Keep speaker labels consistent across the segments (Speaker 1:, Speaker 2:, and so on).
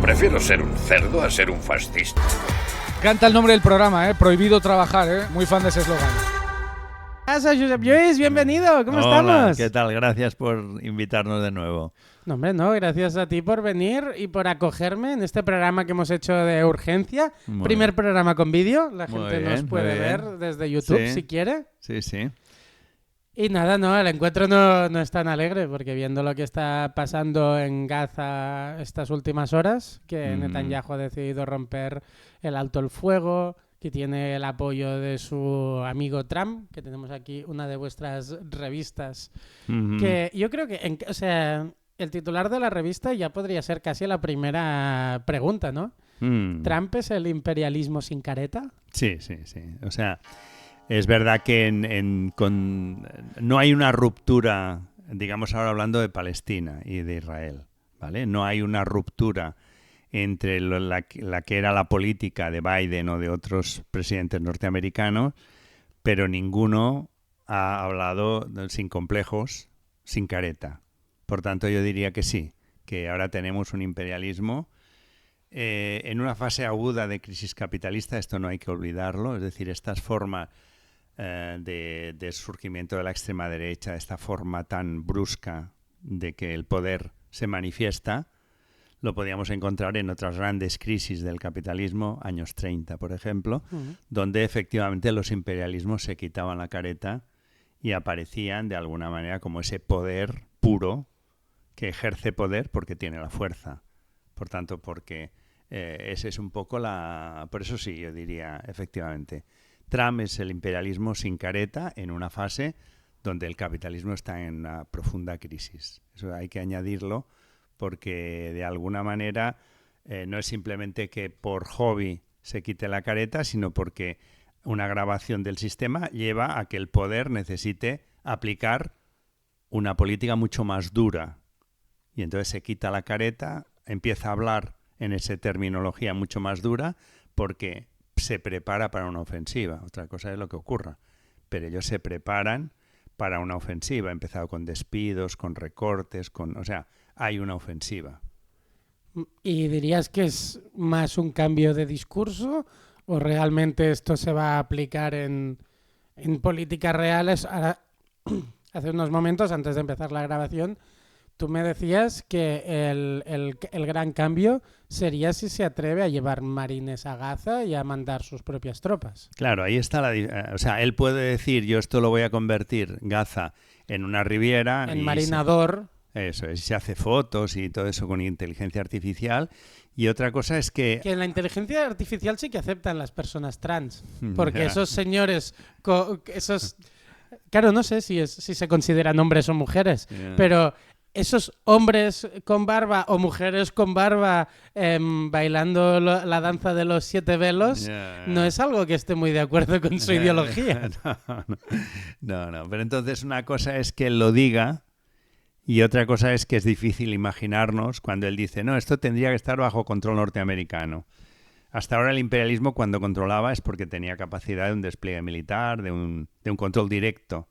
Speaker 1: Prefiero ser un cerdo a ser un fascista.
Speaker 2: Canta el nombre del programa, Prohibido trabajar, Muy fan de ese eslogan.
Speaker 3: Hola, Josep Lluís, bienvenido, ¿cómo
Speaker 4: Hola,
Speaker 3: estamos?
Speaker 4: ¿qué tal? Gracias por invitarnos de nuevo.
Speaker 3: No, hombre, no, gracias a ti por venir y por acogerme en este programa que hemos hecho de urgencia.
Speaker 4: Muy
Speaker 3: Primer
Speaker 4: bien.
Speaker 3: programa con vídeo, la
Speaker 4: Muy
Speaker 3: gente
Speaker 4: bien,
Speaker 3: nos puede
Speaker 4: muy
Speaker 3: ver
Speaker 4: bien.
Speaker 3: desde YouTube
Speaker 4: Sí.
Speaker 3: si quiere.
Speaker 4: Sí, sí.
Speaker 3: Y nada, no, el encuentro no es tan alegre, porque viendo lo que está pasando en Gaza estas últimas horas, que Netanyahu ha decidido romper el alto el fuego, que tiene el apoyo de su amigo Trump, que tenemos aquí una de vuestras revistas, que yo creo que, o sea, el titular de la revista ya podría ser casi la primera pregunta, ¿no? ¿Trump es el imperialismo sin careta?
Speaker 4: Sí, sí, sí. O sea, es verdad que no hay una ruptura, digamos ahora hablando de Palestina y de Israel, ¿vale? No hay una ruptura entre la que era la política de Biden o de otros presidentes norteamericanos, pero ninguno ha hablado sin complejos, sin careta. Por tanto, yo diría que sí, que ahora tenemos un imperialismo en una fase aguda de crisis capitalista. Esto no hay que olvidarlo, es decir, estas formas de surgimiento de la extrema derecha, esta forma tan brusca de que el poder se manifiesta, lo podíamos encontrar en otras grandes crisis del capitalismo, años 30, por ejemplo, donde efectivamente los imperialismos se quitaban la careta y aparecían de alguna manera como ese poder puro que ejerce poder porque tiene la fuerza. Por tanto, porque ese es un poco por eso sí, yo diría, efectivamente, Trump es el imperialismo sin careta en una fase donde el capitalismo está en una profunda crisis. Eso hay que añadirlo, porque de alguna manera no es simplemente que por hobby se quite la careta, sino porque una agravación del sistema lleva a que el poder necesite aplicar una política mucho más dura. Y entonces se quita la careta, empieza a hablar en esa terminología mucho más dura, porque se prepara para una ofensiva. Otra cosa es lo que ocurra, pero ellos se preparan para una ofensiva. Ha empezado con despidos, con recortes, o sea, hay una ofensiva.
Speaker 3: ¿Y dirías que es más un cambio de discurso o realmente esto se va a aplicar en políticas reales? Ahora, hace unos momentos, antes de empezar la grabación, tú me decías que el gran cambio sería si se atreve a llevar marines a Gaza y a mandar sus propias tropas.
Speaker 4: Claro, ahí está o sea, él puede decir, yo esto lo voy a convertir, Gaza, en una riviera.
Speaker 3: En marinador.
Speaker 4: Eso es, se hace fotos y todo eso con inteligencia artificial. Y otra cosa es que
Speaker 3: en la inteligencia artificial sí que aceptan las personas trans. Porque esos señores, claro, no sé si se consideran hombres o mujeres, pero esos hombres con barba o mujeres con barba bailando la danza de los 7 velos no es algo que esté muy de acuerdo con su ideología.
Speaker 4: No. Pero entonces una cosa es que él lo diga y otra cosa es que es difícil imaginarnos cuando él dice, no, esto tendría que estar bajo control norteamericano. Hasta ahora el imperialismo cuando controlaba es porque tenía capacidad de un despliegue militar, de un control directo.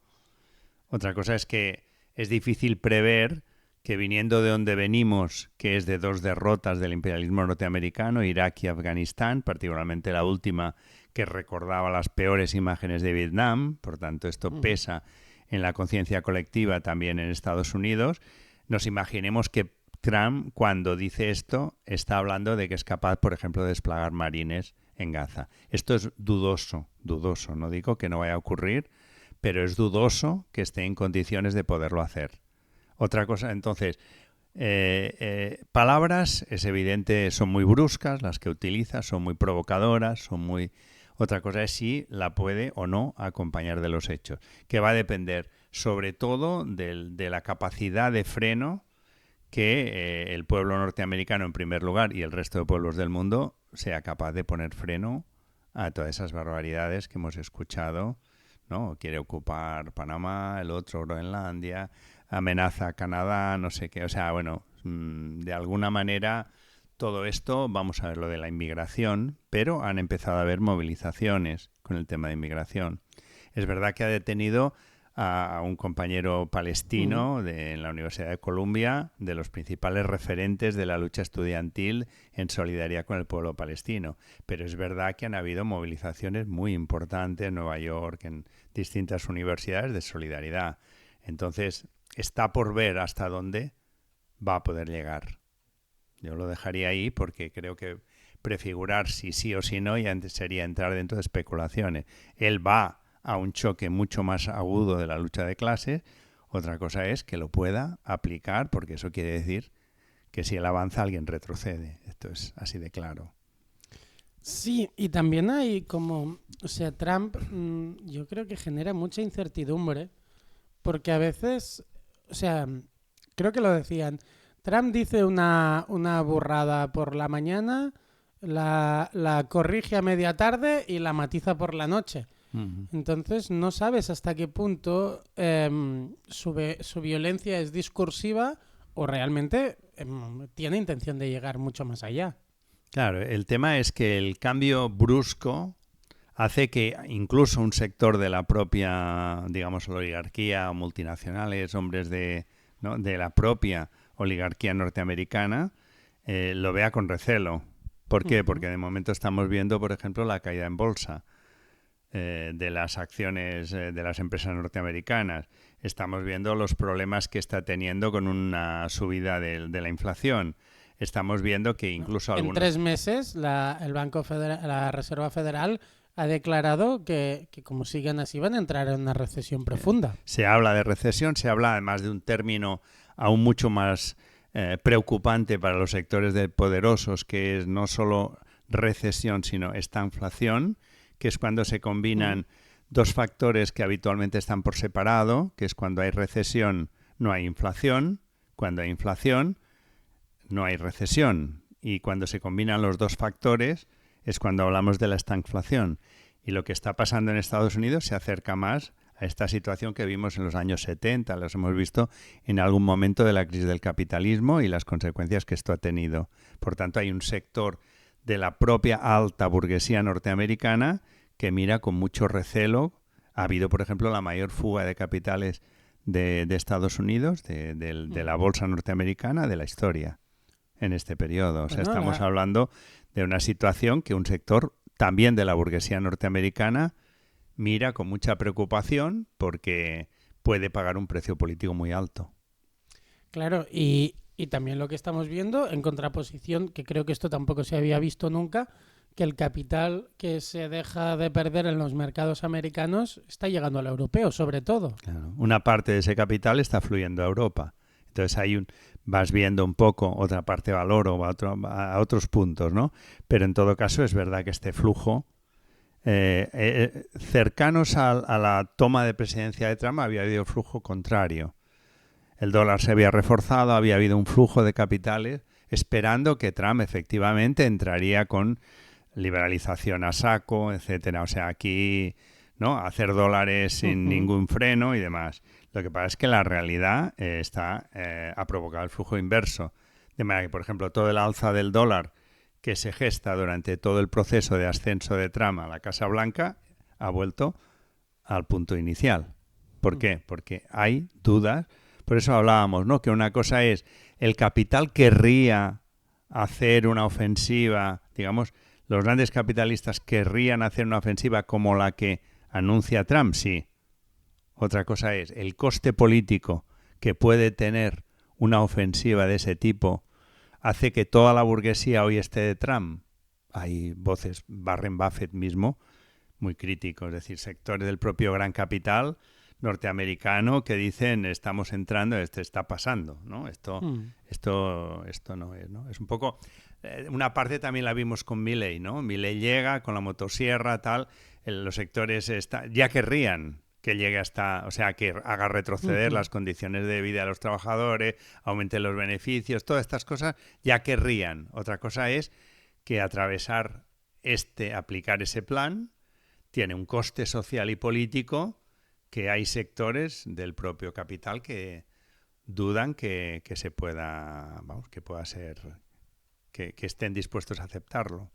Speaker 4: Otra cosa es que es difícil prever que viniendo de donde venimos, que es de 2 derrotas del imperialismo norteamericano, Irak y Afganistán, particularmente la última que recordaba las peores imágenes de Vietnam, por tanto esto pesa en la conciencia colectiva también en Estados Unidos, nos imaginemos que Trump, cuando dice esto, está hablando de que es capaz, por ejemplo, de desplegar marines en Gaza. Esto es dudoso, no digo que no vaya a ocurrir, pero es dudoso que esté en condiciones de poderlo hacer. Otra cosa, entonces, palabras, es evidente, son muy bruscas las que utiliza, son muy provocadoras, Otra cosa es si la puede o no acompañar de los hechos, que va a depender sobre todo de la capacidad de freno que el pueblo norteamericano en primer lugar y el resto de pueblos del mundo sea capaz de poner freno a todas esas barbaridades que hemos escuchado, ¿no? Quiere ocupar Panamá, el otro Groenlandia, amenaza a Canadá, no sé qué. O sea, bueno, de alguna manera todo esto, vamos a ver lo de la inmigración, pero han empezado a haber movilizaciones con el tema de inmigración. Es verdad que ha detenido a un compañero palestino en la Universidad de Columbia, de los principales referentes de la lucha estudiantil en solidaridad con el pueblo palestino. Pero es verdad que han habido movilizaciones muy importantes en Nueva York, en distintas universidades de solidaridad. Entonces, está por ver hasta dónde va a poder llegar. Yo lo dejaría ahí porque creo que prefigurar si sí o si no ya sería entrar dentro de especulaciones. Él va a un choque mucho más agudo de la lucha de clases. Otra cosa es que lo pueda aplicar, porque eso quiere decir que si él avanza, alguien retrocede. Esto es así de claro.
Speaker 3: Sí, y también hay como, o sea, Trump yo creo que genera mucha incertidumbre, porque a veces, o sea, creo que lo decían, Trump dice una burrada por la mañana, la corrige a media tarde y la matiza por la noche. Entonces no sabes hasta qué punto su violencia es discursiva o realmente tiene intención de llegar mucho más allá.
Speaker 4: Claro, el tema es que el cambio brusco hace que incluso un sector de la propia, digamos, oligarquía o multinacionales, hombres de la propia oligarquía norteamericana, lo vea con recelo. ¿Por qué? Porque de momento estamos viendo, por ejemplo, la caída en bolsa de las acciones de las empresas norteamericanas. Estamos viendo los problemas que está teniendo con una subida de la inflación. Estamos viendo que incluso
Speaker 3: en 3 meses la Reserva Federal ha declarado que como siguen así van a entrar en una recesión profunda.
Speaker 4: Se habla de recesión, se habla además de un término aún mucho más preocupante para los sectores poderosos, que es no solo recesión, sino estanflación, que es cuando se combinan dos factores que habitualmente están por separado, que es cuando hay recesión no hay inflación, cuando hay inflación no hay recesión, y cuando se combinan los dos factores es cuando hablamos de la estanflación. Y lo que está pasando en Estados Unidos se acerca más a esta situación que vimos en los años 70, las hemos visto en algún momento de la crisis del capitalismo y las consecuencias que esto ha tenido. Por tanto, hay un sector de la propia alta burguesía norteamericana que mira con mucho recelo. Ha habido, por ejemplo, la mayor fuga de capitales de Estados Unidos, de la bolsa norteamericana, de la historia en este periodo. O sea, estamos hablando de una situación que un sector también de la burguesía norteamericana mira con mucha preocupación porque puede pagar un precio político muy alto.
Speaker 3: Claro, y también lo que estamos viendo en contraposición, que creo que esto tampoco se había visto nunca, que el capital que se deja de perder en los mercados americanos está llegando al europeo, sobre todo.
Speaker 4: Claro. Una parte de ese capital está fluyendo a Europa. Entonces vas viendo un poco otra parte valor o a otros puntos, ¿no? Pero en todo caso es verdad que este flujo, cercanos a la toma de presidencia de Trump, había habido flujo contrario. El dólar se había reforzado, había habido un flujo de capitales esperando que Trump efectivamente entraría con liberalización a saco, etcétera. O sea, aquí, ¿no? Hacer dólares sin ningún freno y demás. Lo que pasa es que la realidad ha provocado el flujo inverso. De manera que, por ejemplo, todo el alza del dólar que se gesta durante todo el proceso de ascenso de Trump a la Casa Blanca ha vuelto al punto inicial. ¿Por qué? Porque hay dudas. Por eso hablábamos, ¿no? Que una cosa es el capital querría hacer una ofensiva, digamos, los grandes capitalistas querrían hacer una ofensiva como la que anuncia Trump, sí. Otra cosa es el coste político que puede tener una ofensiva de ese tipo hace que toda la burguesía hoy esté de Trump. Hay voces, Warren Buffett mismo, muy críticos, es decir, sectores del propio gran capital norteamericano que dicen estamos entrando, esto está pasando, ¿no? Esto no es, ¿no? Es un poco una parte también la vimos con Milei, ¿no? Milei llega con la motosierra, tal, los sectores ya querrían que llegue hasta, o sea, que haga retroceder las condiciones de vida de los trabajadores, aumente los beneficios, todas estas cosas ya querrían. Otra cosa es que aplicar ese plan tiene un coste social y político que hay sectores del propio capital que dudan que se pueda, que pueda ser, que estén dispuestos a aceptarlo.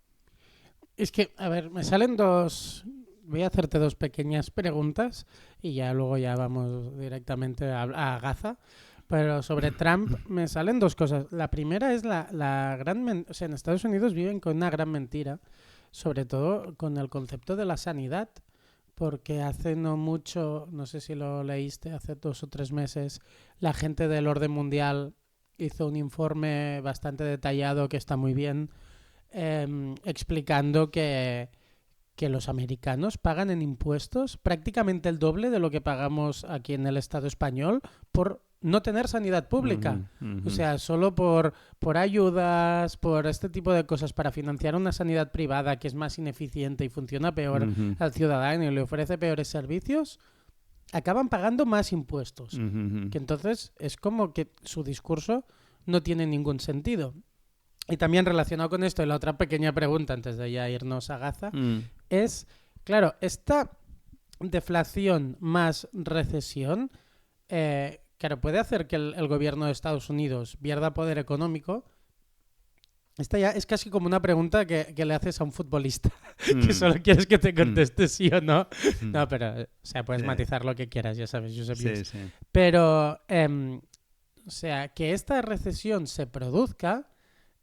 Speaker 3: Es que, a ver, me salen dos voy a hacerte dos pequeñas preguntas y ya luego ya vamos directamente a Gaza. Pero sobre Trump me salen dos cosas. La primera es la gran... O sea, en Estados Unidos viven con una gran mentira, sobre todo con el concepto de la sanidad, porque hace no mucho, no sé si lo leíste, hace 2 o 3 meses, la gente del Orden Mundial hizo un informe bastante detallado que está muy bien, explicando que los americanos pagan en impuestos prácticamente el doble de lo que pagamos aquí en el Estado español por no tener sanidad pública. O sea, solo por ayudas, por este tipo de cosas, para financiar una sanidad privada que es más ineficiente y funciona peor al ciudadano y le ofrece peores servicios, acaban pagando más impuestos. Que entonces es como que su discurso no tiene ningún sentido. Y también relacionado con esto, y la otra pequeña pregunta antes de ya irnos a Gaza, es, claro, esta deflación más recesión, claro, puede hacer que el gobierno de Estados Unidos pierda poder económico. Esta ya es casi como una pregunta que le haces a un futbolista, que solo quieres que te conteste sí o no. No, pero, o sea, puedes matizar lo que quieras, ya sabes, Josep Lluís.
Speaker 4: Sí.
Speaker 3: Pero, o sea, que esta recesión se produzca,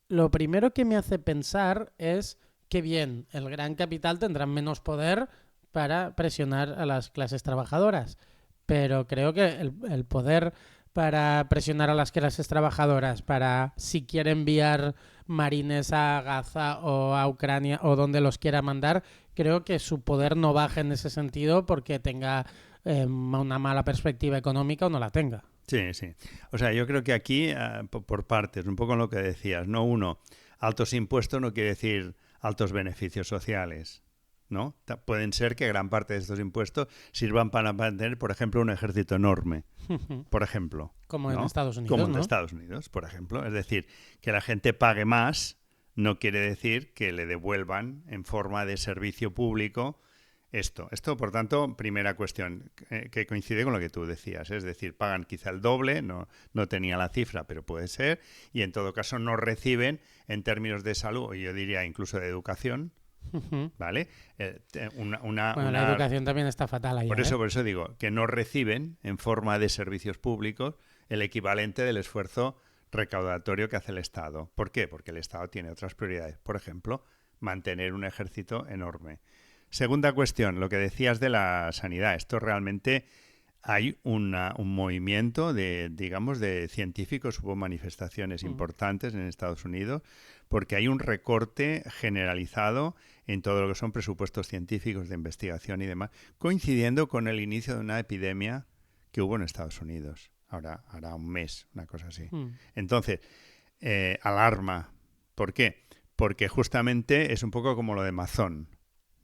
Speaker 3: lo primero que me hace pensar es que bien, el gran capital tendrá menos poder para presionar a las clases trabajadoras, pero creo que el poder para presionar a las clases trabajadoras, para si quiere enviar marines a Gaza o a Ucrania o donde los quiera mandar, creo que su poder no baja en ese sentido porque tenga una mala perspectiva económica o no la tenga.
Speaker 4: Sí. O sea, yo creo que aquí, por partes, un poco en lo que decías, ¿no? Uno, altos impuestos no quiere decir altos beneficios sociales, ¿no? Pueden ser que gran parte de estos impuestos sirvan para mantener, por ejemplo, un ejército enorme, por ejemplo.
Speaker 3: Como en
Speaker 4: ¿no?
Speaker 3: Estados Unidos,
Speaker 4: Como en
Speaker 3: ¿no?
Speaker 4: Estados Unidos, por ejemplo. Es decir, que la gente pague más no quiere decir que le devuelvan en forma de servicio público esto, por tanto, primera cuestión que coincide con lo que tú decías, es decir, pagan quizá el doble, no tenía la cifra, pero puede ser, y en todo caso no reciben en términos de salud, y yo diría incluso de educación, ¿vale?
Speaker 3: La educación también está fatal ahí.
Speaker 4: Por eso digo, que no reciben en forma de servicios públicos el equivalente del esfuerzo recaudatorio que hace el Estado. ¿Por qué? Porque el Estado tiene otras prioridades, por ejemplo, mantener un ejército enorme. Segunda cuestión, lo que decías de la sanidad. Esto realmente hay un movimiento de científicos, hubo manifestaciones importantes en Estados Unidos, porque hay un recorte generalizado en todo lo que son presupuestos científicos de investigación y demás, coincidiendo con el inicio de una epidemia que hubo en Estados Unidos. Ahora hará un mes, una cosa así. Entonces, alarma. ¿Por qué? Porque justamente es un poco como lo de Mazón,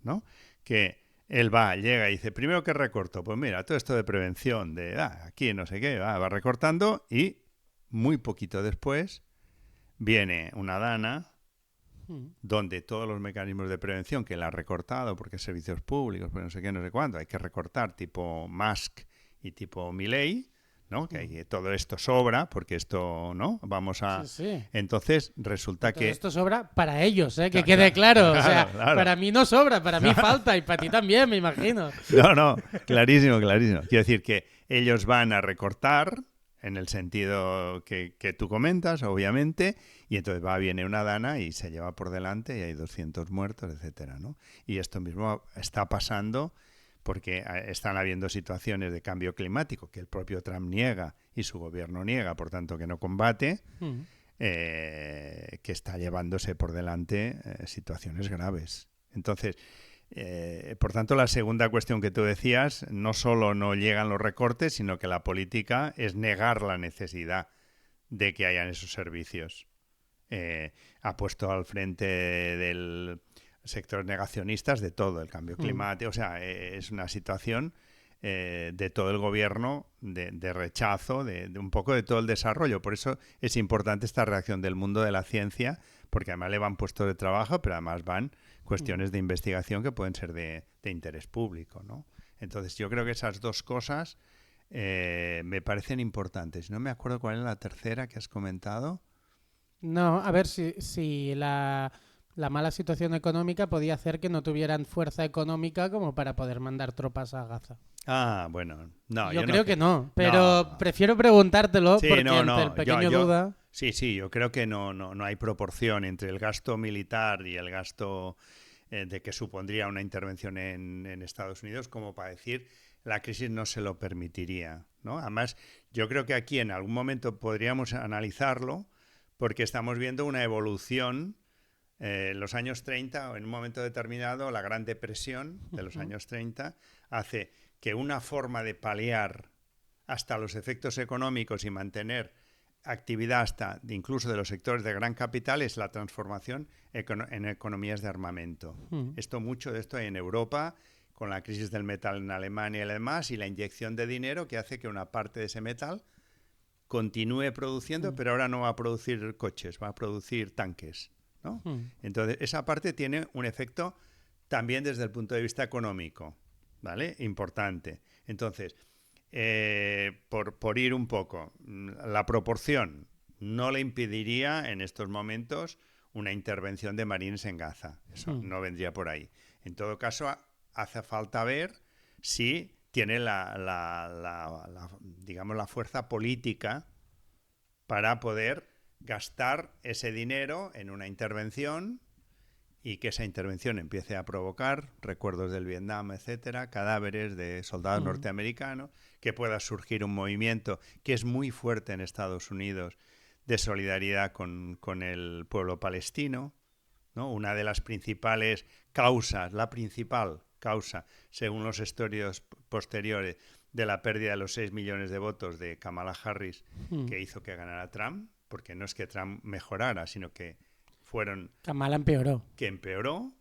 Speaker 4: ¿no? Que él llega y dice, primero que recorto, pues mira, todo esto de prevención, de aquí no sé qué, va recortando y muy poquito después viene una dana donde todos los mecanismos de prevención que él ha recortado, porque servicios públicos, pues no sé qué, no sé cuánto, hay que recortar tipo Musk y tipo Milei, ¿no? Que todo esto sobra, porque esto, ¿no? Vamos a...
Speaker 3: Sí.
Speaker 4: Entonces, resulta
Speaker 3: todo
Speaker 4: que...
Speaker 3: esto sobra para ellos, que quede claro. O sea,
Speaker 4: claro.
Speaker 3: para mí no sobra, para mí falta, y para ti también, me imagino.
Speaker 4: No, clarísimo. Quiero decir que ellos van a recortar, en el sentido que tú comentas, obviamente, y entonces viene una dana y se lleva por delante y hay 200 muertos, etcétera, ¿no? Y esto mismo está pasando porque están habiendo situaciones de cambio climático que el propio Trump niega y su gobierno niega, por tanto que no combate, que está llevándose por delante situaciones graves. Entonces, por tanto, la segunda cuestión que tú decías, no solo no llegan los recortes, sino que la política es negar la necesidad de que hayan esos servicios. Ha puesto al frente del sectores negacionistas de todo el cambio climático, o sea, es una situación de todo el gobierno de rechazo, de un poco de todo el desarrollo. Por eso es importante esta reacción del mundo de la ciencia, porque además le van puestos de trabajo, pero además van cuestiones de investigación que pueden ser de interés público, ¿no? Entonces yo creo que esas dos cosas me parecen importantes. No me acuerdo cuál es la tercera que has comentado.
Speaker 3: No, a ver si la la mala situación económica podía hacer que no tuvieran fuerza económica como para poder mandar tropas a Gaza.
Speaker 4: Ah, bueno, no,
Speaker 3: yo
Speaker 4: yo
Speaker 3: creo
Speaker 4: no
Speaker 3: que no, pero
Speaker 4: no.
Speaker 3: prefiero preguntártelo
Speaker 4: Sí,
Speaker 3: porque
Speaker 4: no,
Speaker 3: ante el
Speaker 4: no,
Speaker 3: pequeño duda...
Speaker 4: sí, yo creo que no hay proporción entre el gasto militar y el gasto de que supondría una intervención en Estados Unidos como para decir la crisis no se lo permitiría, ¿no? Además, yo creo que aquí en algún momento podríamos analizarlo porque estamos viendo una evolución en los años 30 o en un momento determinado, la Gran Depresión de los años 30 hace que una forma de paliar hasta los efectos económicos y mantener actividad hasta incluso de los sectores de gran capital es la transformación en economías de armamento. Mucho de esto hay en Europa, con la crisis del metal en Alemania y demás, y la inyección de dinero que hace que una parte de ese metal continúe produciendo, pero ahora no va a producir coches, va a producir tanques, ¿no? Entonces, esa parte tiene un efecto también desde el punto de vista económico, ¿vale? Importante. Entonces, por ir un poco, la proporción no le impediría en estos momentos una intervención de marines en Gaza. Eso no vendría por ahí. En todo caso, hace falta ver si tiene digamos, la fuerza política para poder gastar ese dinero en una intervención y que esa intervención empiece a provocar recuerdos del Vietnam, etcétera, cadáveres de soldados norteamericanos, que pueda surgir un movimiento que es muy fuerte en Estados Unidos de solidaridad con el pueblo palestino, ¿no? Una de las principales causas, la principal causa, según los estudios posteriores, de la pérdida de los 6 millones de votos de Kamala Harris, que hizo que ganara Trump, porque no es que Trump mejorara, sino que
Speaker 3: Kamala empeoró.
Speaker 4: Que empeoró.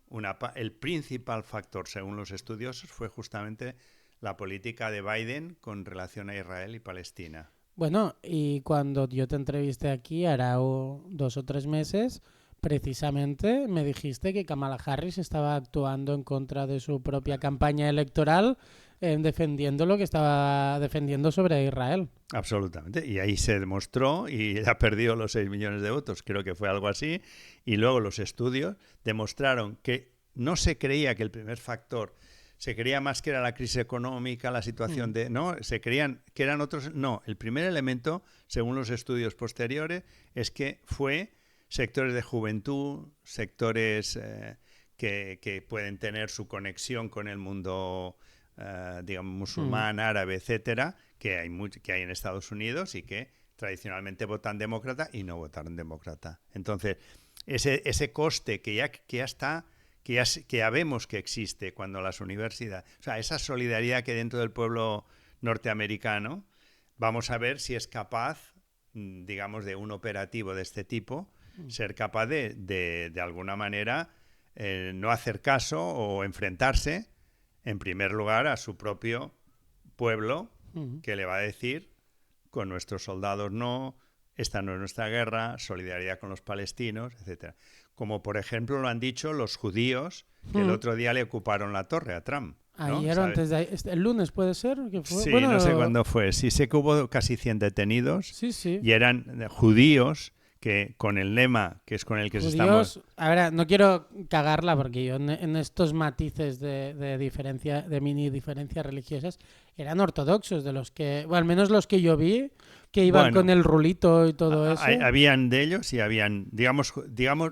Speaker 4: El principal factor, según los estudiosos, fue justamente la política de Biden con relación a Israel y Palestina.
Speaker 3: Bueno, y cuando yo te entrevisté aquí, hará 2 o 3 meses, precisamente me dijiste que Kamala Harris estaba actuando en contra de su propia campaña electoral, defendiendo lo que estaba defendiendo sobre Israel.
Speaker 4: Absolutamente. Y ahí se demostró y ella perdió los 6 millones de votos. Creo que fue algo así. Y luego los estudios demostraron que no se creía que el primer factor, se creía más que era la crisis económica, la situación de... No, se creían que eran otros... No, el primer elemento, según los estudios posteriores, es que fue sectores de juventud, sectores que pueden tener su conexión con el mundo... digamos, musulmán, árabe, etcétera, que hay en Estados Unidos y que tradicionalmente votan demócrata y no votaron demócrata. Entonces, ese coste que ya vemos que existe cuando las universidades... O sea, esa solidaridad que dentro del pueblo norteamericano, vamos a ver si es capaz, digamos, de un operativo de este tipo, ser capaz de alguna manera, no hacer caso o enfrentarse en primer lugar a su propio pueblo, que le va a decir, con nuestros soldados no, esta no es nuestra guerra, solidaridad con los palestinos, etcétera. Como por ejemplo lo han dicho los judíos, que el otro día le ocuparon la torre a Trump, ¿no?
Speaker 3: Ayer o antes de el lunes puede ser que fue.
Speaker 4: Sí,
Speaker 3: bueno,
Speaker 4: no sé cuándo fue. Sí sé que hubo casi 100 detenidos.
Speaker 3: Sí.
Speaker 4: Y eran judíos que con el lema que es con el que
Speaker 3: judíos,
Speaker 4: se estamos...
Speaker 3: A ver, no quiero cagarla porque yo en estos matices de diferencia, de mini diferencias religiosas, eran ortodoxos, de los que, bueno, al menos los que yo vi, que iban con el rulito y todo eso.
Speaker 4: Habían de ellos y habían, digamos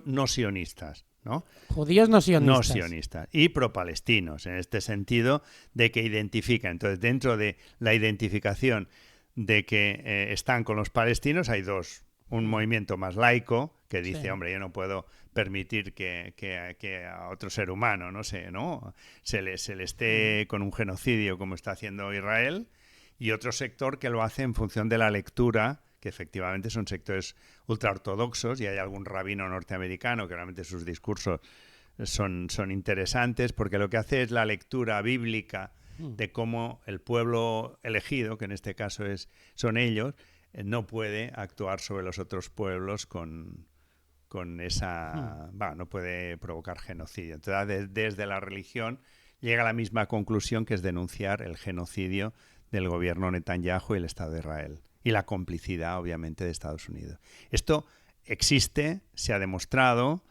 Speaker 4: no sionistas, ¿no?
Speaker 3: Judíos no sionistas.
Speaker 4: No sionistas. Y pro-palestinos, en este sentido de que identifican. Entonces, dentro de la identificación de que están con los palestinos, hay dos. Un movimiento más laico que dice, hombre, yo no puedo permitir que a otro ser humano, no sé, ¿no? se le esté con un genocidio como está haciendo Israel, y otro sector que lo hace en función de la lectura, que efectivamente son sectores ultraortodoxos, y hay algún rabino norteamericano que realmente sus discursos son interesantes, porque lo que hace es la lectura bíblica de cómo el pueblo elegido, que en este caso son ellos, no puede actuar sobre los otros pueblos con esa... no puede provocar genocidio. Entonces, desde la religión llega a la misma conclusión, que es denunciar el genocidio del gobierno Netanyahu y el Estado de Israel. Y la complicidad, obviamente, de Estados Unidos. Esto existe, se ha demostrado,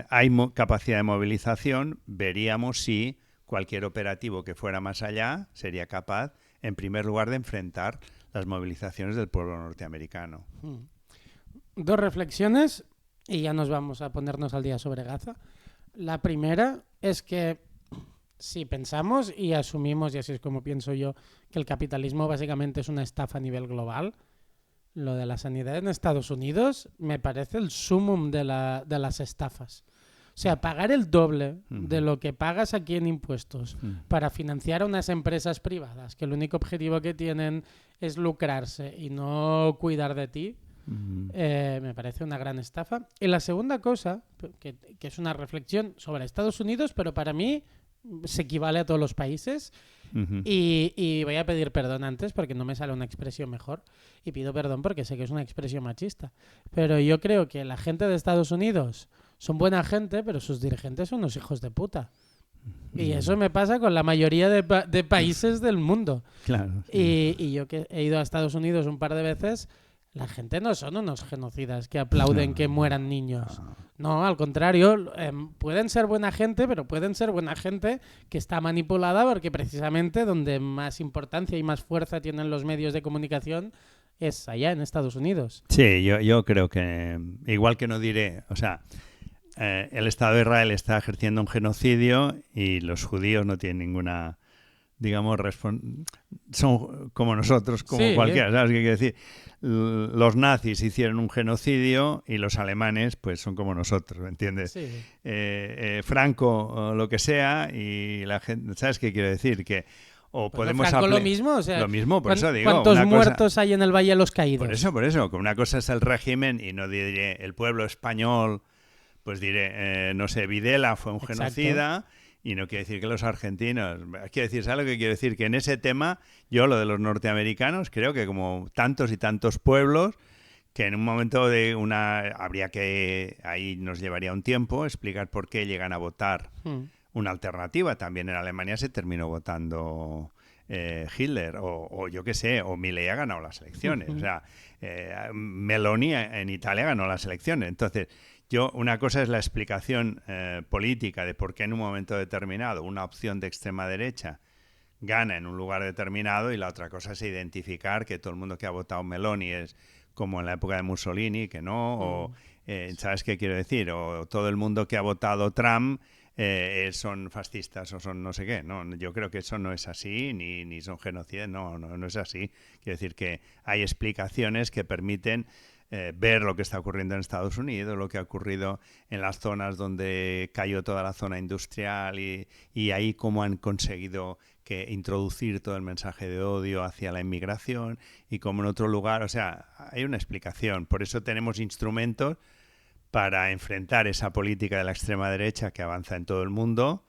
Speaker 4: hay capacidad de movilización, veríamos si cualquier operativo que fuera más allá sería capaz, en primer lugar, de enfrentar las movilizaciones del pueblo norteamericano.
Speaker 3: Dos reflexiones y ya nos vamos a ponernos al día sobre Gaza. La primera es que si pensamos y asumimos, y así es como pienso yo, que el capitalismo básicamente es una estafa a nivel global, lo de la sanidad en Estados Unidos me parece el sumum de las estafas. O sea, pagar el doble de lo que pagas aquí en impuestos para financiar a unas empresas privadas que el único objetivo que tienen es lucrarse y no cuidar de ti, me parece una gran estafa. Y la segunda cosa, que es una reflexión sobre Estados Unidos, pero para mí se equivale a todos los países, y voy a pedir perdón antes porque no me sale una expresión mejor, y pido perdón porque sé que es una expresión machista, pero yo creo que la gente de Estados Unidos son buena gente, pero sus dirigentes son unos hijos de puta. Y eso me pasa con la mayoría de países del mundo.
Speaker 4: Claro. Sí.
Speaker 3: Y yo que he ido a Estados Unidos un par de veces, la gente no son unos genocidas que aplauden que mueran niños. No, al contrario, pueden ser buena gente, pero pueden ser buena gente que está manipulada porque precisamente donde más importancia y más fuerza tienen los medios de comunicación es allá en Estados Unidos.
Speaker 4: Sí, yo creo que, igual que no diré, o sea, el Estado de Israel está ejerciendo un genocidio y los judíos no tienen ninguna, digamos, son como nosotros, como
Speaker 3: Sí,
Speaker 4: cualquiera, ¿sabes qué quiero decir? Los nazis hicieron un genocidio y los alemanes pues son como nosotros, ¿me entiendes?
Speaker 3: Sí.
Speaker 4: Franco o lo que sea y la gente, ¿sabes qué quiero decir? Que o
Speaker 3: Pues
Speaker 4: podemos
Speaker 3: Franco lo mismo, o sea,
Speaker 4: lo mismo, por eso digo.
Speaker 3: ¿cuántos
Speaker 4: una cosa,
Speaker 3: muertos hay en el Valle de los Caídos?
Speaker 4: por eso, que una cosa es el régimen y no diré el pueblo español, pues diré, no sé, Videla fue un genocida. Y no quiere decir que los argentinos... Quiero decir, ¿sabes lo que quiero decir? Que en ese tema, yo lo de los norteamericanos, creo que como tantos y tantos pueblos, que en un momento de habría que... Ahí nos llevaría un tiempo explicar por qué llegan a votar una alternativa. También en Alemania se terminó votando Hitler, o yo qué sé, o Milei ha ganado las elecciones. O sea, Meloni en Italia ganó las elecciones. Entonces... Una cosa es la explicación política de por qué en un momento determinado una opción de extrema derecha gana en un lugar determinado y la otra cosa es identificar que todo el mundo que ha votado Meloni es como en la época de Mussolini, que no, o ¿sabes qué quiero decir? O todo el mundo que ha votado Trump son fascistas o son no sé qué. No, yo creo que eso no es así, ni son genocidas, no es así. Quiero decir que hay explicaciones que permiten ver lo que está ocurriendo en Estados Unidos, lo que ha ocurrido en las zonas donde cayó toda la zona industrial y ahí cómo han conseguido introducir todo el mensaje de odio hacia la inmigración y como en otro lugar, o sea, hay una explicación. Por eso tenemos instrumentos para enfrentar esa política de la extrema derecha que avanza en todo el mundo,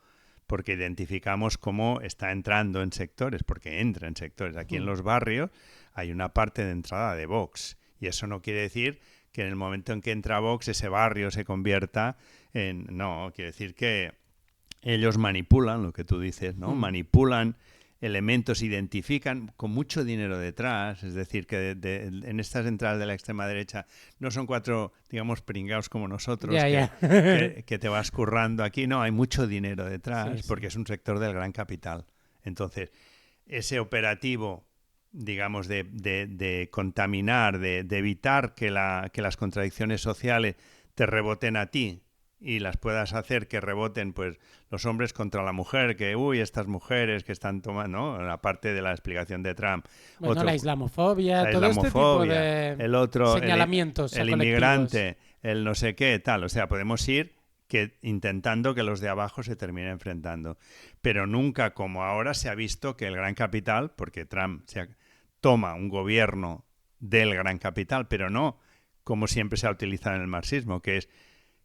Speaker 4: porque identificamos cómo está entrando en sectores, porque entra en sectores. Aquí en los barrios hay una parte de entrada de Vox. Y eso no quiere decir que en el momento en que entra Vox ese barrio se convierta en... No, quiere decir que ellos manipulan, lo que tú dices, ¿no? Manipulan elementos, identifican con mucho dinero detrás, es decir, que en estas entradas de la extrema derecha no son cuatro, digamos, pringaos como nosotros, que te vas currando aquí, no, hay mucho dinero detrás, porque es un sector del gran capital. Entonces, ese operativo... digamos, de contaminar, de evitar que las contradicciones sociales te reboten a ti y las puedas hacer que reboten pues los hombres contra la mujer, que estas mujeres que están tomando, ¿no? La parte de la explicación de Trump.
Speaker 3: Bueno, la islamofobia, todo este tipo de señalamientos.
Speaker 4: El inmigrante, el no sé qué, tal. O sea, podemos ir intentando que los de abajo se terminen enfrentando. Pero nunca como ahora se ha visto que el gran capital, porque Trump toma un gobierno del gran capital, pero no como siempre se ha utilizado en el marxismo, que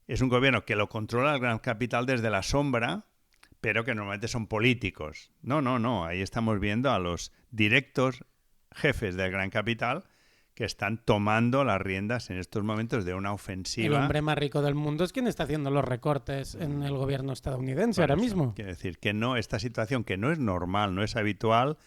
Speaker 4: es un gobierno que lo controla el gran capital desde la sombra, pero que normalmente son políticos. No, ahí estamos viendo a los directos jefes del gran capital que están tomando las riendas en estos momentos de una ofensiva.
Speaker 3: El hombre más rico del mundo es quien está haciendo los recortes en el gobierno estadounidense ahora mismo.
Speaker 4: Quiere decir que no, esta situación que no es normal, no es habitual,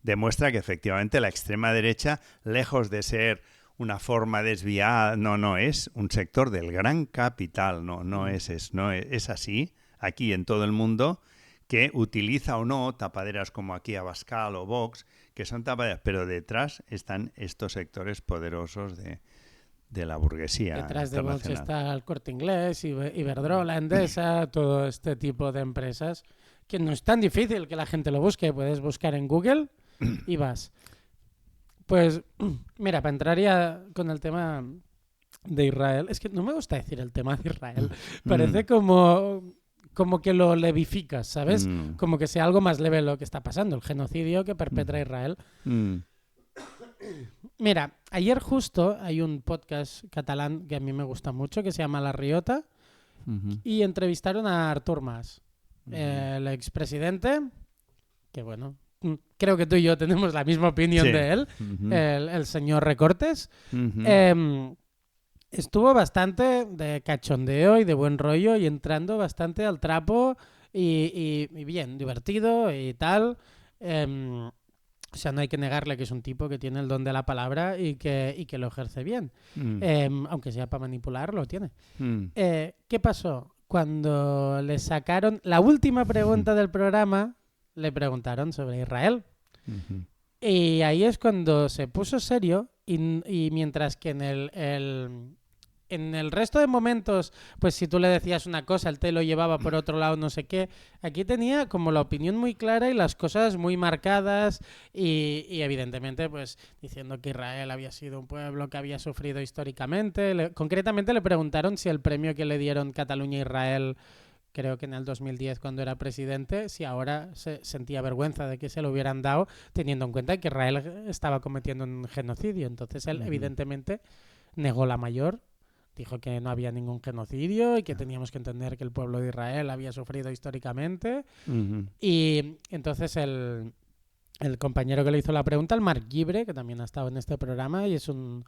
Speaker 4: demuestra que efectivamente la extrema derecha, lejos de ser una forma desviada, no, es un sector del gran capital, no es así, aquí en todo el mundo, que utiliza o no tapaderas como aquí Abascal o Vox, que son tapaderas, pero detrás están estos sectores poderosos de la burguesía
Speaker 3: Detrás de Vox
Speaker 4: internacional.
Speaker 3: está el Corte Inglés, Iberdrola, Endesa, todo este tipo de empresas, que no es tan difícil que la gente lo busque. Puedes buscar en Google y vas. Pues, mira, para entrar ya con el tema de Israel, es que no me gusta decir el tema de Israel. Parece como que lo levificas, ¿sabes? Como que sea algo más leve lo que está pasando, el genocidio que perpetra Israel. Mira, ayer justo hay un podcast catalán que a mí me gusta mucho, que se llama La Riota, y entrevistaron a Artur Mas, el expresidente, que bueno, creo que tú y yo tenemos la misma opinión de él, el señor Recortes. Estuvo bastante de cachondeo y de buen rollo y entrando bastante al trapo y bien, divertido y tal. O sea, no hay que negarle que es un tipo que tiene el don de la palabra y que lo ejerce bien. Aunque sea para manipular, lo tiene. ¿Qué pasó? Cuando le sacaron la última pregunta del programa, le preguntaron sobre Israel. Y ahí es cuando se puso serio y mientras que en el resto de momentos, pues si tú le decías una cosa, él te lo llevaba por otro lado, no sé qué. Aquí tenía como la opinión muy clara y las cosas muy marcadas y evidentemente pues diciendo que Israel había sido un pueblo que había sufrido históricamente. Concretamente le preguntaron si el premio que le dieron Cataluña a Israel, creo que en el 2010 cuando era presidente, si ahora se sentía vergüenza de que se lo hubieran dado, teniendo en cuenta que Israel estaba cometiendo un genocidio. Entonces él evidentemente negó la mayor. Dijo que no había ningún genocidio y que teníamos que entender que el pueblo de Israel había sufrido históricamente. Y entonces el compañero que le hizo la pregunta, el Marc Llibre, que también ha estado en este programa y es un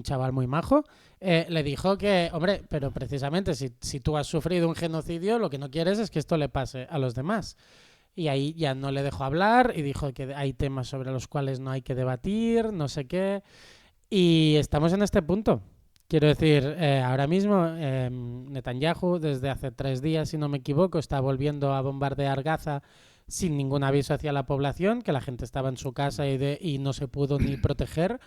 Speaker 3: chaval muy majo, le dijo que, hombre, pero precisamente si tú has sufrido un genocidio, lo que no quieres es que esto le pase a los demás. Y ahí ya no le dejó hablar y dijo que hay temas sobre los cuales no hay que debatir, no sé qué. Y estamos en este punto. Quiero decir, ahora mismo Netanyahu, desde hace 3 días, si no me equivoco, está volviendo a bombardear Gaza sin ningún aviso hacia la población, que la gente estaba en su casa y no se pudo ni proteger,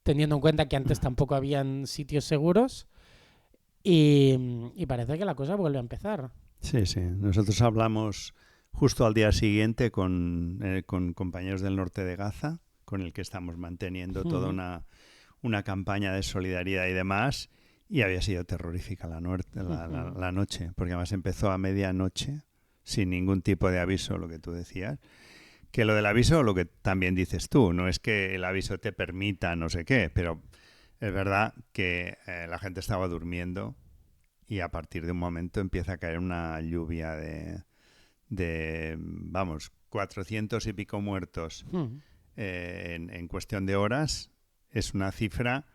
Speaker 3: teniendo en cuenta que antes tampoco habían sitios seguros. Y parece que la cosa vuelve a empezar.
Speaker 4: Sí. Nosotros hablamos justo al día siguiente con compañeros del norte de Gaza, con el que estamos manteniendo toda una campaña de solidaridad y demás, y había sido terrorífica la noche, porque además empezó a medianoche, sin ningún tipo de aviso, lo que tú decías. Que lo del aviso, lo que también dices tú, no es que el aviso te permita no sé qué, pero es verdad que la gente estaba durmiendo y a partir de un momento empieza a caer una lluvia de 400 y pico muertos en cuestión de horas. Es una cifra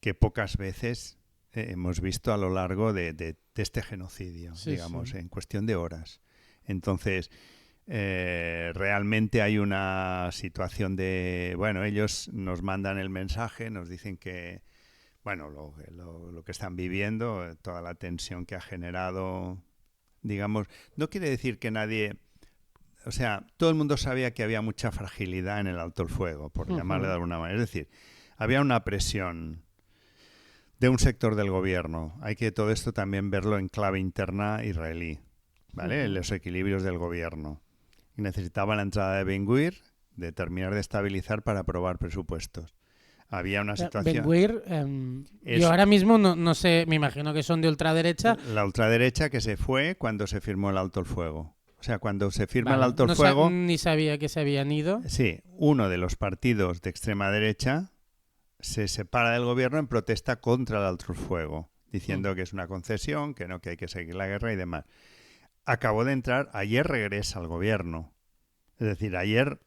Speaker 4: que pocas veces hemos visto a lo largo de este genocidio, digamos, en cuestión de horas. Entonces, realmente hay una situación de... Bueno, ellos nos mandan el mensaje, nos dicen que, bueno, lo que están viviendo, toda la tensión que ha generado, digamos, no quiere decir que nadie... O sea, todo el mundo sabía que había mucha fragilidad en el alto el fuego, por llamarle de alguna manera. Es decir, había una presión de un sector del gobierno. Hay que todo esto también verlo en clave interna israelí, ¿vale? Los equilibrios del gobierno. Y necesitaba la entrada de Ben-Gvir, de terminar de estabilizar para aprobar presupuestos. Había una situación...
Speaker 3: Ben-Gvir, yo ahora mismo no sé, me imagino que son de ultraderecha.
Speaker 4: La ultraderecha que se fue cuando se firmó el alto el fuego. O sea, cuando se firma el alto el fuego...
Speaker 3: Ni sabía que se habían ido.
Speaker 4: Sí, uno de los partidos de extrema derecha se separa del gobierno en protesta contra el alto el fuego, diciendo que es una concesión, que hay que seguir la guerra y demás. Acabó de entrar, ayer regresa al gobierno. Es decir, ayer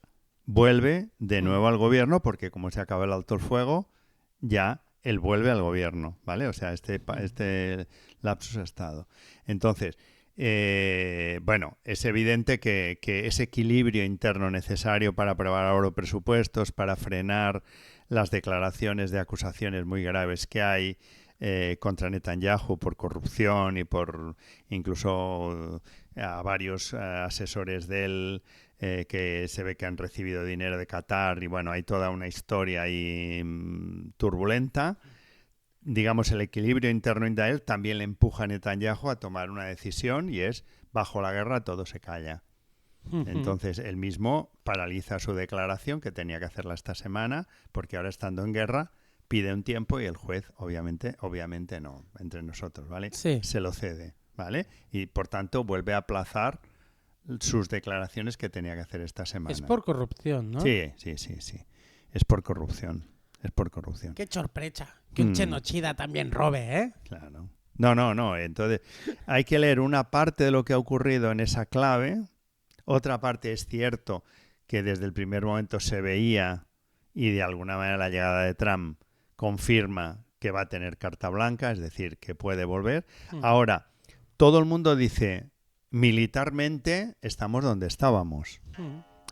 Speaker 4: vuelve de nuevo al gobierno porque como se acaba el alto el fuego, ya él vuelve al gobierno, ¿vale? O sea, este lapsus ha estado. Entonces... Bueno, es evidente que ese equilibrio interno necesario para aprobar ahora presupuestos, para frenar las declaraciones de acusaciones muy graves que hay contra Netanyahu por corrupción y por incluso a varios asesores de él que se ve que han recibido dinero de Qatar y bueno, hay toda una historia ahí turbulenta. Digamos, el equilibrio interno en Israel también le empuja a Netanyahu a tomar una decisión y es, bajo la guerra todo se calla. Entonces, él mismo paraliza su declaración, que tenía que hacerla esta semana, porque ahora estando en guerra, pide un tiempo y el juez, obviamente no, entre nosotros, ¿vale?
Speaker 3: Sí.
Speaker 4: Se lo cede, ¿vale? Y, por tanto, vuelve a aplazar sus declaraciones que tenía que hacer esta semana.
Speaker 3: Es por corrupción, ¿no?
Speaker 4: Sí. Es por corrupción. Es por corrupción.
Speaker 3: Qué sorpresa. Que un Chenochida también robe, ¿eh?
Speaker 4: Claro. No. Entonces, hay que leer una parte de lo que ha ocurrido en esa clave. Otra parte es cierto que desde el primer momento se veía y de alguna manera la llegada de Trump confirma que va a tener carta blanca, es decir, que puede volver. Ahora, todo el mundo dice, militarmente estamos donde estábamos.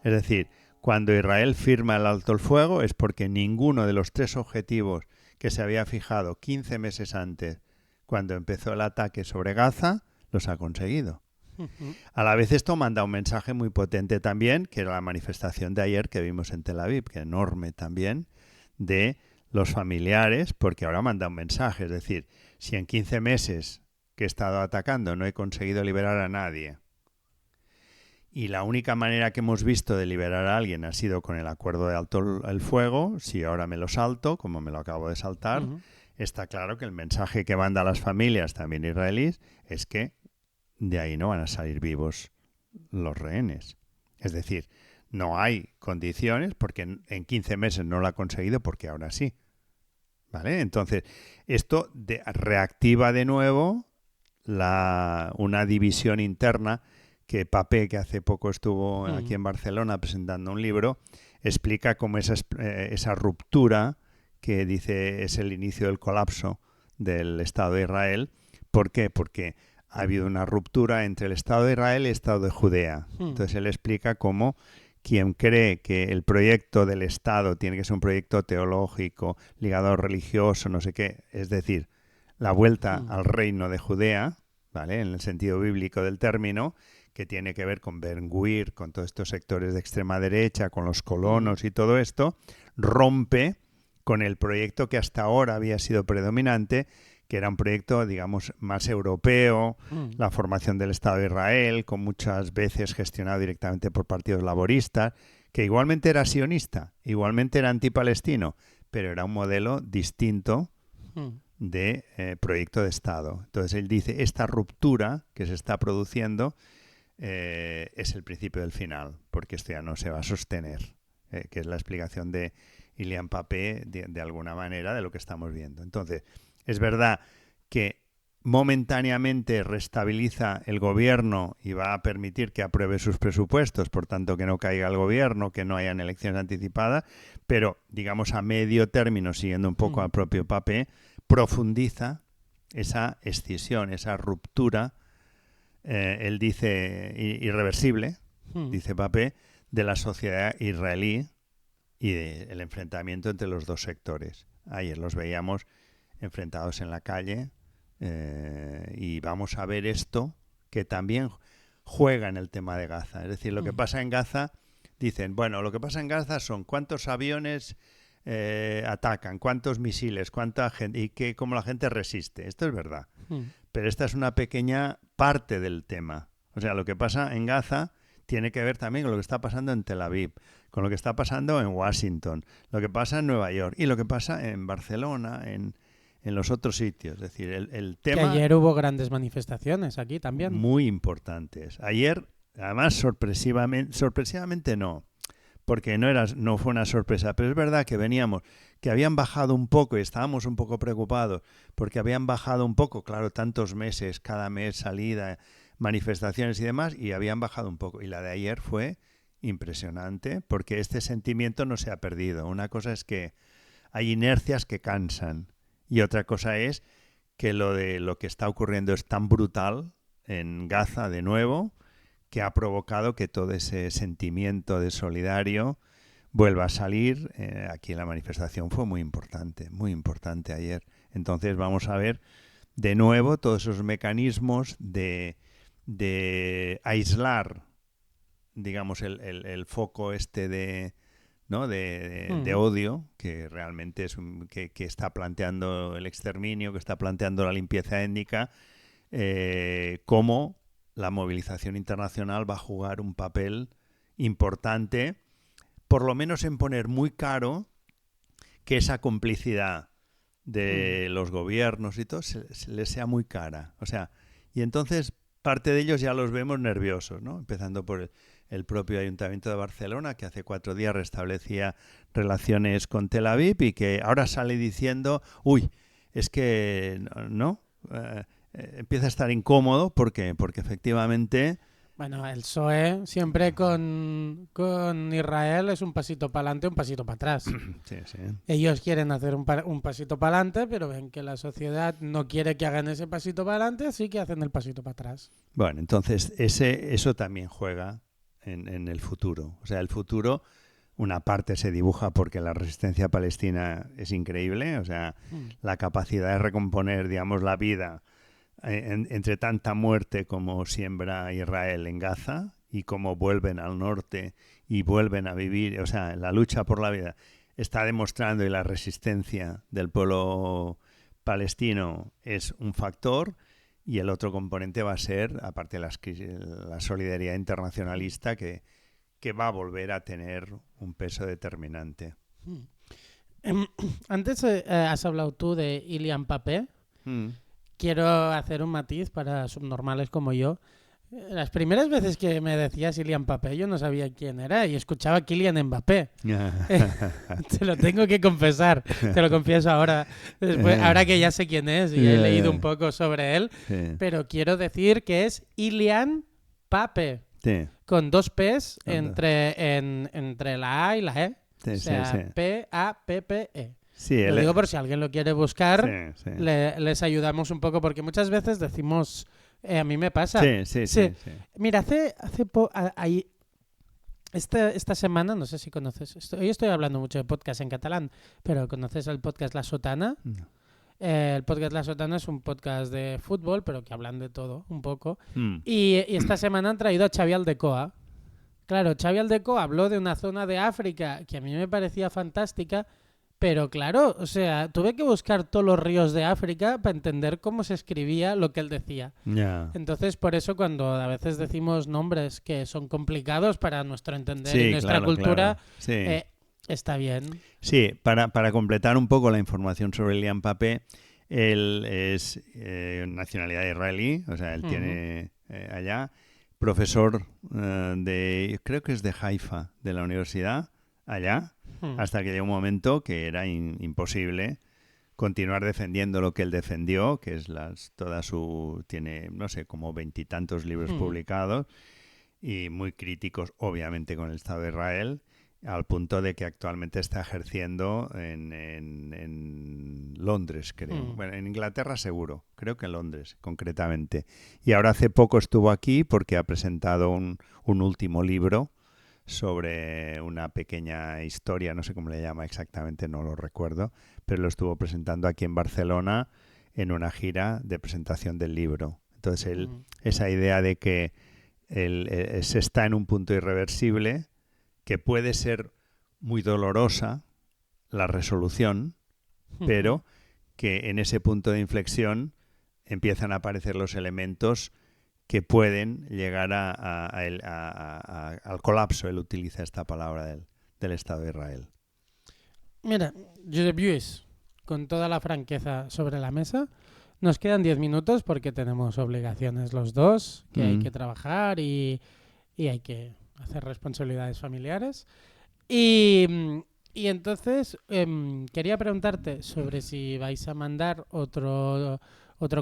Speaker 4: Es decir, cuando Israel firma el alto el fuego es porque ninguno de los 3 objetivos que se había fijado 15 meses antes, cuando empezó el ataque sobre Gaza, los ha conseguido. A la vez esto manda un mensaje muy potente también, que era la manifestación de ayer que vimos en Tel Aviv, que enorme también, de los familiares, porque ahora manda un mensaje, es decir, si en 15 meses que he estado atacando no he conseguido liberar a nadie, y la única manera que hemos visto de liberar a alguien ha sido con el acuerdo de alto el fuego, si ahora me lo salto, como me lo acabo de saltar, está claro que el mensaje que manda a las familias, también israelíes, es que de ahí no van a salir vivos los rehenes. Es decir, no hay condiciones, porque en 15 meses no lo ha conseguido, porque ahora sí. ¿Vale? Entonces, esto reactiva de nuevo una división interna que Papé, que hace poco estuvo aquí en Barcelona presentando un libro, explica cómo esa ruptura que dice es el inicio del colapso del Estado de Israel. ¿Por qué? Porque ha habido una ruptura entre el Estado de Israel y el Estado de Judea. Entonces él explica cómo quien cree que el proyecto del Estado tiene que ser un proyecto teológico, ligado a lo religioso, no sé qué, es decir, la vuelta al reino de Judea, ¿vale? En el sentido bíblico del término, que tiene que ver con Ben-Gvir, con todos estos sectores de extrema derecha, con los colonos y todo esto, rompe con el proyecto que hasta ahora había sido predominante, que era un proyecto, digamos, más europeo, la formación del Estado de Israel, con muchas veces gestionado directamente por partidos laboristas, que igualmente era sionista, igualmente era antipalestino, pero era un modelo distinto de proyecto de Estado. Entonces él dice, esta ruptura que se está produciendo es el principio del final, porque esto ya no se va a sostener, que es la explicación de Ilian Papé de alguna manera de lo que estamos viendo. Entonces, es verdad que momentáneamente restabiliza el gobierno y va a permitir que apruebe sus presupuestos, por tanto que no caiga el gobierno, que no hayan elecciones anticipadas, pero digamos a medio término, siguiendo un poco al propio Papé, profundiza esa escisión, esa ruptura, él dice irreversible, dice Papé, de la sociedad israelí y del enfrentamiento entre los dos sectores. Ayer los veíamos enfrentados en la calle y vamos a ver esto que también juega en el tema de Gaza. Es decir, lo que pasa en Gaza, dicen, bueno, lo que pasa en Gaza son cuántos aviones atacan, cuántos misiles, cuánta gente y cómo la gente resiste. Esto es verdad. Pero esta es una pequeña parte del tema. O sea, lo que pasa en Gaza tiene que ver también con lo que está pasando en Tel Aviv, con lo que está pasando en Washington, lo que pasa en Nueva York y lo que pasa en Barcelona, en los otros sitios. Es decir, el tema...
Speaker 3: Que ayer hubo grandes manifestaciones aquí también.
Speaker 4: Muy importantes. Ayer, además, sorpresivamente no, porque no fue una sorpresa, pero es verdad que que habían bajado un poco y estábamos un poco preocupados, porque habían bajado un poco, claro, tantos meses, cada mes salida, manifestaciones y demás, y habían bajado un poco. Y la de ayer fue impresionante, porque este sentimiento no se ha perdido. Una cosa es que hay inercias que cansan, y otra cosa es que lo que está ocurriendo es tan brutal en Gaza de nuevo, que ha provocado que todo ese sentimiento de solidario vuelva a salir. Aquí la manifestación fue muy importante ayer. Entonces vamos a ver de nuevo todos esos mecanismos de aislar, digamos, el foco este de, ¿no? de odio, que realmente es que está planteando el exterminio, que está planteando la limpieza étnica, cómo la movilización internacional va a jugar un papel importante, por lo menos en poner muy claro que esa complicidad de los gobiernos y todo se les sea muy cara. O sea, y entonces parte de ellos ya los vemos nerviosos, ¿no? Empezando por el propio Ayuntamiento de Barcelona, que hace 4 días restablecía relaciones con Tel Aviv y que ahora sale diciendo, uy, es que no, empieza a estar incómodo porque efectivamente...
Speaker 3: Bueno, el PSOE siempre con Israel es un pasito para adelante, un pasito para atrás.
Speaker 4: Sí, sí.
Speaker 3: Ellos quieren hacer un pasito para adelante, pero ven que la sociedad no quiere que hagan ese pasito para adelante, así que hacen el pasito para atrás.
Speaker 4: Bueno, entonces eso también juega en el futuro. O sea, el futuro, una parte se dibuja porque la resistencia palestina es increíble, o sea, la capacidad de recomponer, digamos, la vida entre tanta muerte como siembra Israel en Gaza y como vuelven al norte y vuelven a vivir, o sea, la lucha por la vida está demostrando, y la resistencia del pueblo palestino es un factor, y el otro componente va a ser, aparte de la solidaridad internacionalista, que va a volver a tener un peso determinante.
Speaker 3: Antes has hablado tú de Kylian Mbappé. Quiero hacer un matiz para subnormales como yo. Las primeras veces que me decías Kylian Mbappé, yo no sabía quién era y escuchaba Kylian Mbappé. Te lo tengo que confesar, te lo confieso ahora. Después, ahora que ya sé quién es y he leído un poco sobre él, pero quiero decir que es Kylian Mbappé, con 2 P's entre la A y la E. O sea, P-A-P-P-E.
Speaker 4: Sí,
Speaker 3: lo digo por si alguien lo quiere buscar, les ayudamos un poco, porque muchas veces decimos, a mí me pasa. Sí. Mira, esta semana, no sé si conoces, hoy estoy hablando mucho de podcast en catalán, pero ¿conoces el podcast La Sotana? No. El podcast La Sotana es un podcast de fútbol, pero que hablan de todo un poco. Y esta semana han traído a Xavi Aldecoa. Claro, Xavi Aldecoa habló de una zona de África que a mí me parecía fantástica. Pero claro, o sea, tuve que buscar todos los ríos de África para entender cómo se escribía lo que él decía. Entonces, por eso cuando a veces decimos nombres que son complicados para nuestro entender y nuestra cultura, está bien.
Speaker 4: Sí, para completar un poco la información sobre Kylian Mbappé, él es nacionalidad israelí, o sea, él tiene allá, profesor creo que es de Haifa, de la universidad, allá, hasta que llegó un momento que era imposible continuar defendiendo lo que él defendió, que es tiene, no sé, como 20 y tantos libros publicados, y muy críticos, obviamente, con el Estado de Israel, al punto de que actualmente está ejerciendo en Londres, creo. Bueno, en Inglaterra seguro, creo que en Londres, concretamente. Y ahora hace poco estuvo aquí porque ha presentado un último libro sobre una pequeña historia, no sé cómo le llama exactamente, no lo recuerdo, pero lo estuvo presentando aquí en Barcelona en una gira de presentación del libro. Entonces, esa idea de que se está en un punto irreversible, que puede ser muy dolorosa la resolución, pero que en ese punto de inflexión empiezan a aparecer los elementos que pueden llegar al colapso. Él utiliza esta palabra del Estado de Israel.
Speaker 3: Mira, Josep Lluís, con toda la franqueza sobre la mesa, nos quedan 10 minutos porque tenemos obligaciones los dos, que hay que trabajar y hay que hacer responsabilidades familiares. Y entonces quería preguntarte sobre si vais a mandar otro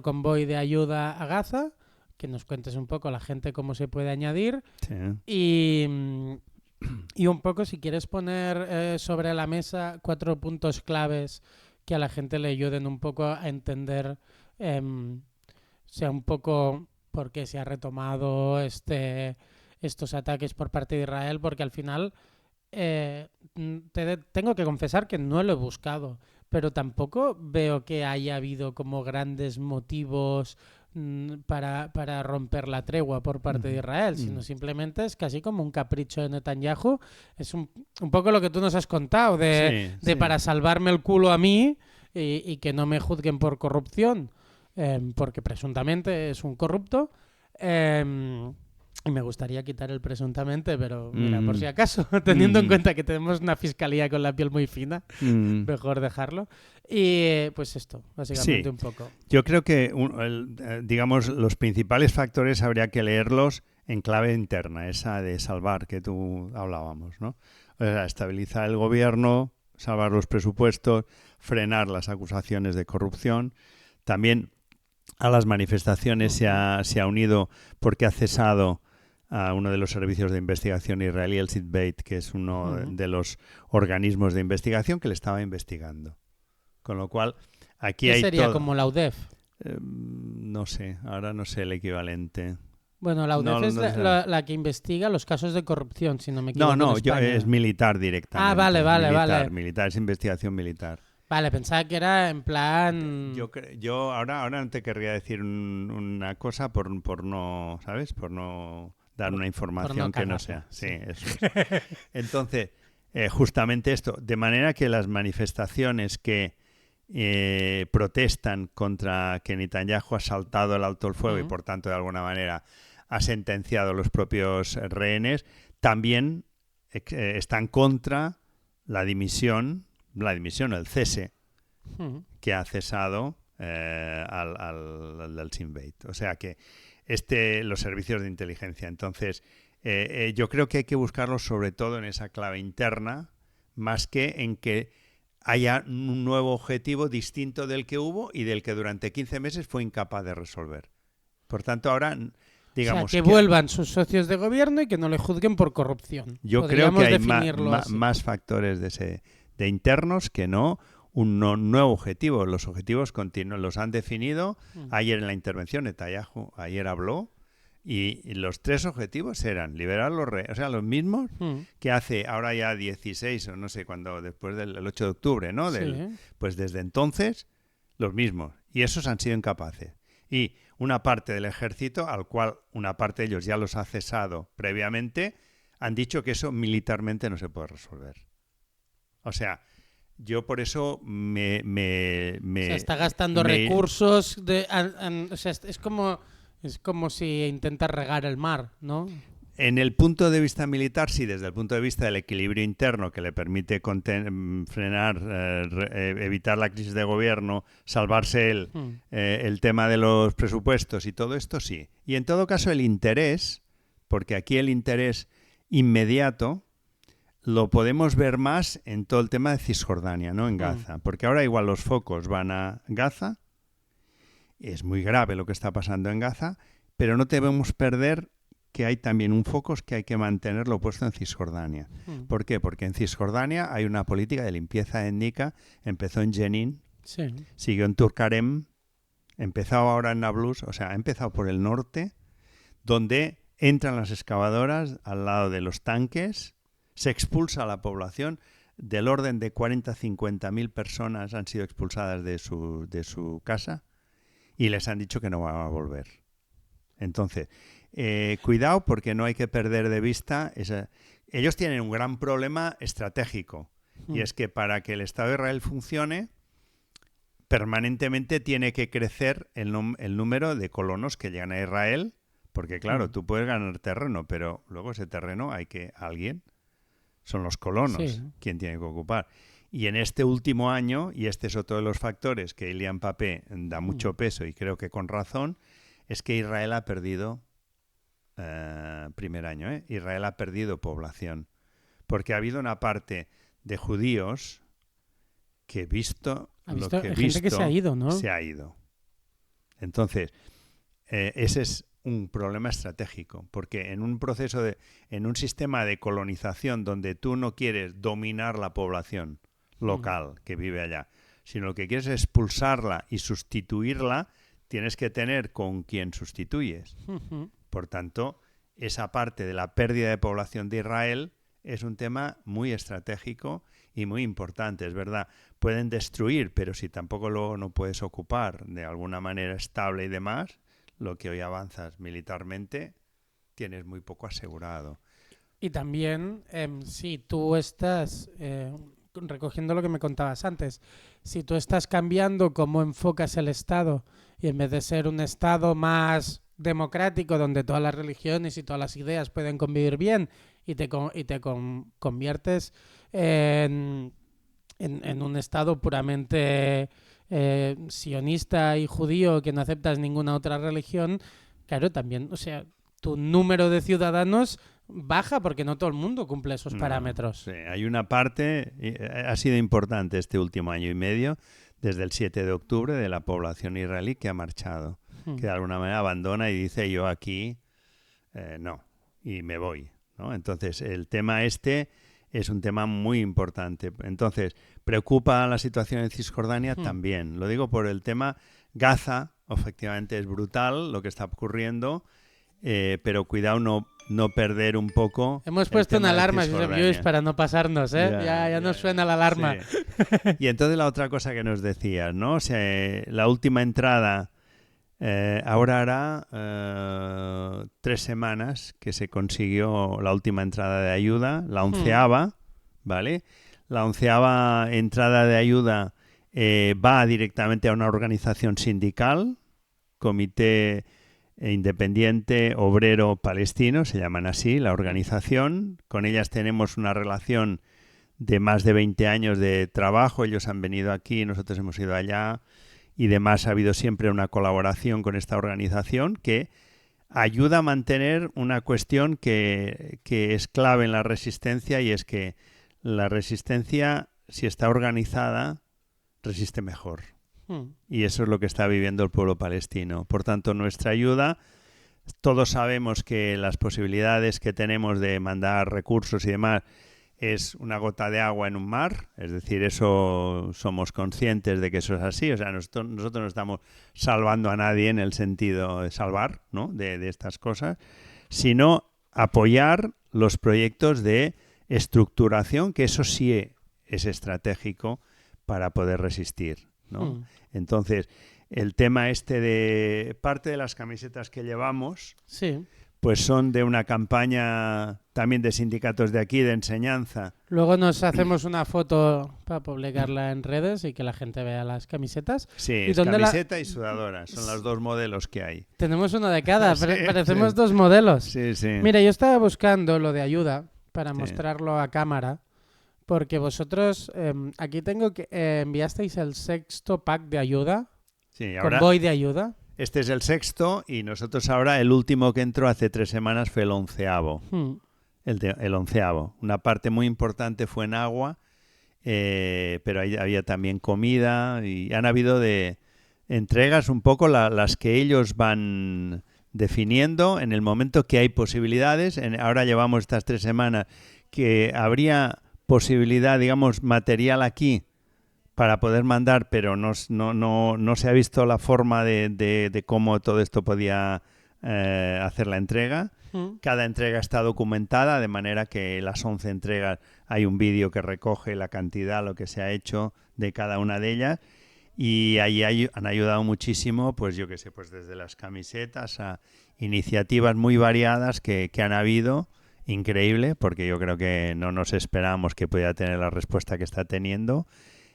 Speaker 3: convoy de ayuda a Gaza, que nos cuentes un poco la gente cómo se puede añadir y un poco si quieres poner sobre la mesa 4 puntos claves que a la gente le ayuden un poco a entender, sea un poco por qué se ha retomado estos ataques por parte de Israel, porque al final tengo que confesar que no lo he buscado, pero tampoco veo que haya habido como grandes motivos para romper la tregua por parte de Israel, sino simplemente es casi como un capricho de Netanyahu. Es un poco lo que tú nos has contado, de para salvarme el culo a mí y que no me juzguen por corrupción, porque presuntamente es un corrupto. Y me gustaría quitar el presuntamente, pero mira, por si acaso, teniendo en cuenta que tenemos una fiscalía con la piel muy fina, mejor dejarlo. Y pues esto, básicamente un poco.
Speaker 4: Yo creo que, digamos, los principales factores habría que leerlos en clave interna, esa de salvar que tú hablábamos, ¿no? O sea, estabilizar el gobierno, salvar los presupuestos, frenar las acusaciones de corrupción. También a las manifestaciones se ha unido porque ha cesado a uno de los servicios de investigación israelí, el Shin Bet, que es uno de los organismos de investigación que le estaba investigando. Con lo cual, aquí
Speaker 3: ¿Qué
Speaker 4: hay
Speaker 3: sería
Speaker 4: todo.
Speaker 3: como la UDEF?
Speaker 4: No sé, ahora no sé el equivalente.
Speaker 3: Bueno, la UDEF es la que investiga los casos de corrupción, si no me equivoco.
Speaker 4: No, es militar directamente.
Speaker 3: Ah, vale.
Speaker 4: Militar, es investigación militar.
Speaker 3: Vale, pensaba que era en plan...
Speaker 4: Yo ahora no te querría decir una cosa por no, ¿sabes? Por no dar una información que no sea. Sí, eso es. Entonces, justamente esto, de manera que las manifestaciones que protestan contra que Netanyahu ha saltado el alto el fuego y por tanto de alguna manera ha sentenciado a los propios rehenes, también están contra la dimisión, el cese que ha cesado al del Shin Bet. O sea que los servicios de inteligencia. Entonces, yo creo que hay que buscarlo sobre todo en esa clave interna, más que en que haya un nuevo objetivo distinto del que hubo y del que durante 15 meses fue incapaz de resolver. Por tanto, ahora, digamos...
Speaker 3: O sea, que vuelvan sus socios de gobierno y que no le juzguen por corrupción.
Speaker 4: Yo creo que hay más factores de internos que no un nuevo objetivo. Los objetivos continuos los han definido. Ayer en la intervención Netanyahu ayer habló y los 3 objetivos eran liberar los mismos que hace ahora ya 16 o no sé cuándo, después del 8 de octubre, ¿no? Pues desde entonces los mismos, y esos han sido incapaces. Y una parte del ejército, al cual una parte de ellos ya los ha cesado previamente, han dicho que eso militarmente no se puede resolver. O sea, yo por eso
Speaker 3: se está gastando recursos o sea, es como si intentas regar el mar, ¿no?
Speaker 4: En el punto de vista militar, sí, desde el punto de vista del equilibrio interno que le permite frenar, evitar la crisis de gobierno, salvarse el tema de los presupuestos y todo esto, sí. Y en todo caso el interés, porque aquí el interés inmediato lo podemos ver más en todo el tema de Cisjordania, ¿no? En Gaza. Porque ahora igual los focos van a Gaza. Es muy grave lo que está pasando en Gaza, pero no debemos perder que hay también un foco que hay que mantenerlo puesto en Cisjordania. ¿Por qué? Porque en Cisjordania hay una política de limpieza étnica. Empezó en Jenin, siguió en Turkarem, empezó ahora en Nablus, o sea, ha empezado por el norte, donde entran las excavadoras al lado de los tanques, se expulsa a la población. Del orden de 40-50 mil personas han sido expulsadas de su casa y les han dicho que no van a volver. Entonces, cuidado, porque no hay que perder de vista ellos tienen un gran problema estratégico, y es que para que el Estado de Israel funcione, permanentemente tiene que crecer el número de colonos que llegan a Israel, porque claro, tú puedes ganar terreno, pero luego ese terreno alguien, son los colonos quien tiene que ocupar. Y en este último año, y este es otro de los factores que Ilian Papé da mucho peso, y creo que con razón, es que Israel ha perdido, primer año, Israel ha perdido población. Porque ha habido una parte de judíos que gente
Speaker 3: que se ha ido, ¿no?
Speaker 4: Se ha ido. Entonces, ese es un problema estratégico, porque en un proceso en un sistema de colonización donde tú no quieres dominar la población local que vive allá, sino lo que quieres es expulsarla y sustituirla, tienes que tener con quien sustituyes.
Speaker 3: Ujú.
Speaker 4: Por tanto, esa parte de la pérdida de población de Israel es un tema muy estratégico y muy importante, es verdad. Pueden destruir, pero si tampoco luego no puedes ocupar de alguna manera estable y demás, lo que hoy avanzas militarmente, tienes muy poco asegurado.
Speaker 3: Y también, si tú estás, recogiendo lo que me contabas antes, si tú estás cambiando cómo enfocas el Estado y en vez de ser un Estado más democrático donde todas las religiones y todas las ideas pueden convivir bien y conviertes en un Estado puramente sionista y judío que no aceptas ninguna otra religión, claro, también, o sea, tu número de ciudadanos baja porque no todo el mundo cumple esos parámetros.
Speaker 4: Sí, hay una parte, ha sido importante este último año y medio, desde el 7 de octubre, de la población israelí que ha marchado, que de alguna manera abandona y dice yo aquí no, y me voy, ¿no? Entonces, el tema este es un tema muy importante. Entonces, ¿preocupa la situación en Cisjordania? También. Lo digo por el tema Gaza, efectivamente es brutal lo que está ocurriendo, pero cuidado no perder un poco.
Speaker 3: Hemos puesto una alarma, Josep Lluís, para no pasarnos, ¿eh? Ya nos suena la alarma.
Speaker 4: Sí. Y entonces la otra cosa que nos decías, ¿no? O sea, la última entrada, ahora hará 3 semanas que se consiguió la última entrada de ayuda, la 11ª, ¿vale? La 11ª entrada de ayuda va directamente a una organización sindical, Comité Independiente Obrero Palestino, se llaman así, la organización. Con ellas tenemos una relación de más de 20 años de trabajo. Ellos han venido aquí, nosotros hemos ido allá y demás. Ha habido siempre una colaboración con esta organización que ayuda a mantener una cuestión que es clave en la resistencia, y es que la resistencia, si está organizada, resiste mejor. Y eso es lo que está viviendo el pueblo palestino. Por tanto, nuestra ayuda, todos sabemos que las posibilidades que tenemos de mandar recursos y demás es una gota de agua en un mar, es decir, eso somos conscientes de que eso es así. O sea, nosotros no estamos salvando a nadie en el sentido de salvar, ¿no? de estas cosas, sino apoyar los proyectos de estructuración, que eso sí es estratégico para poder resistir, ¿no? Entonces, el tema este de parte de las camisetas que llevamos,
Speaker 3: sí,
Speaker 4: pues son de una campaña también de sindicatos de aquí, de enseñanza.
Speaker 3: Luego nos hacemos una foto para publicarla en redes y que la gente vea las camisetas.
Speaker 4: Sí,
Speaker 3: ¿Y
Speaker 4: es camiseta y sudadora, son los 2 modelos que hay.
Speaker 3: Tenemos uno de cada,
Speaker 4: Sí,
Speaker 3: parecemos
Speaker 4: sí.
Speaker 3: 2 modelos.
Speaker 4: Sí, sí.
Speaker 3: Mira, yo estaba buscando lo de ayuda para
Speaker 4: Sí.
Speaker 3: mostrarlo a cámara, porque vosotros, aquí tengo que enviasteis el 6º pack de ayuda,
Speaker 4: Sí, ahora
Speaker 3: convoy de ayuda.
Speaker 4: este es el 6º y nosotros ahora el último que entró hace 3 semanas fue el 11º. El 11º. Una parte muy importante fue en agua, pero ahí había también comida y han habido de entregas un poco las que ellos van definiendo en el momento que hay posibilidades. Ahora llevamos estas 3 semanas que habría posibilidad, digamos, material aquí para poder mandar, pero no se ha visto la forma de cómo todo esto podía hacer la entrega. Cada entrega está documentada, de manera que las 11 entregas hay un vídeo que recoge la cantidad, lo que se ha hecho de cada una de ellas, y ahí han ayudado muchísimo, pues yo qué sé, pues desde las camisetas a iniciativas muy variadas que han habido. Increíble, porque yo creo que no nos esperábamos que pudiera tener la respuesta que está teniendo,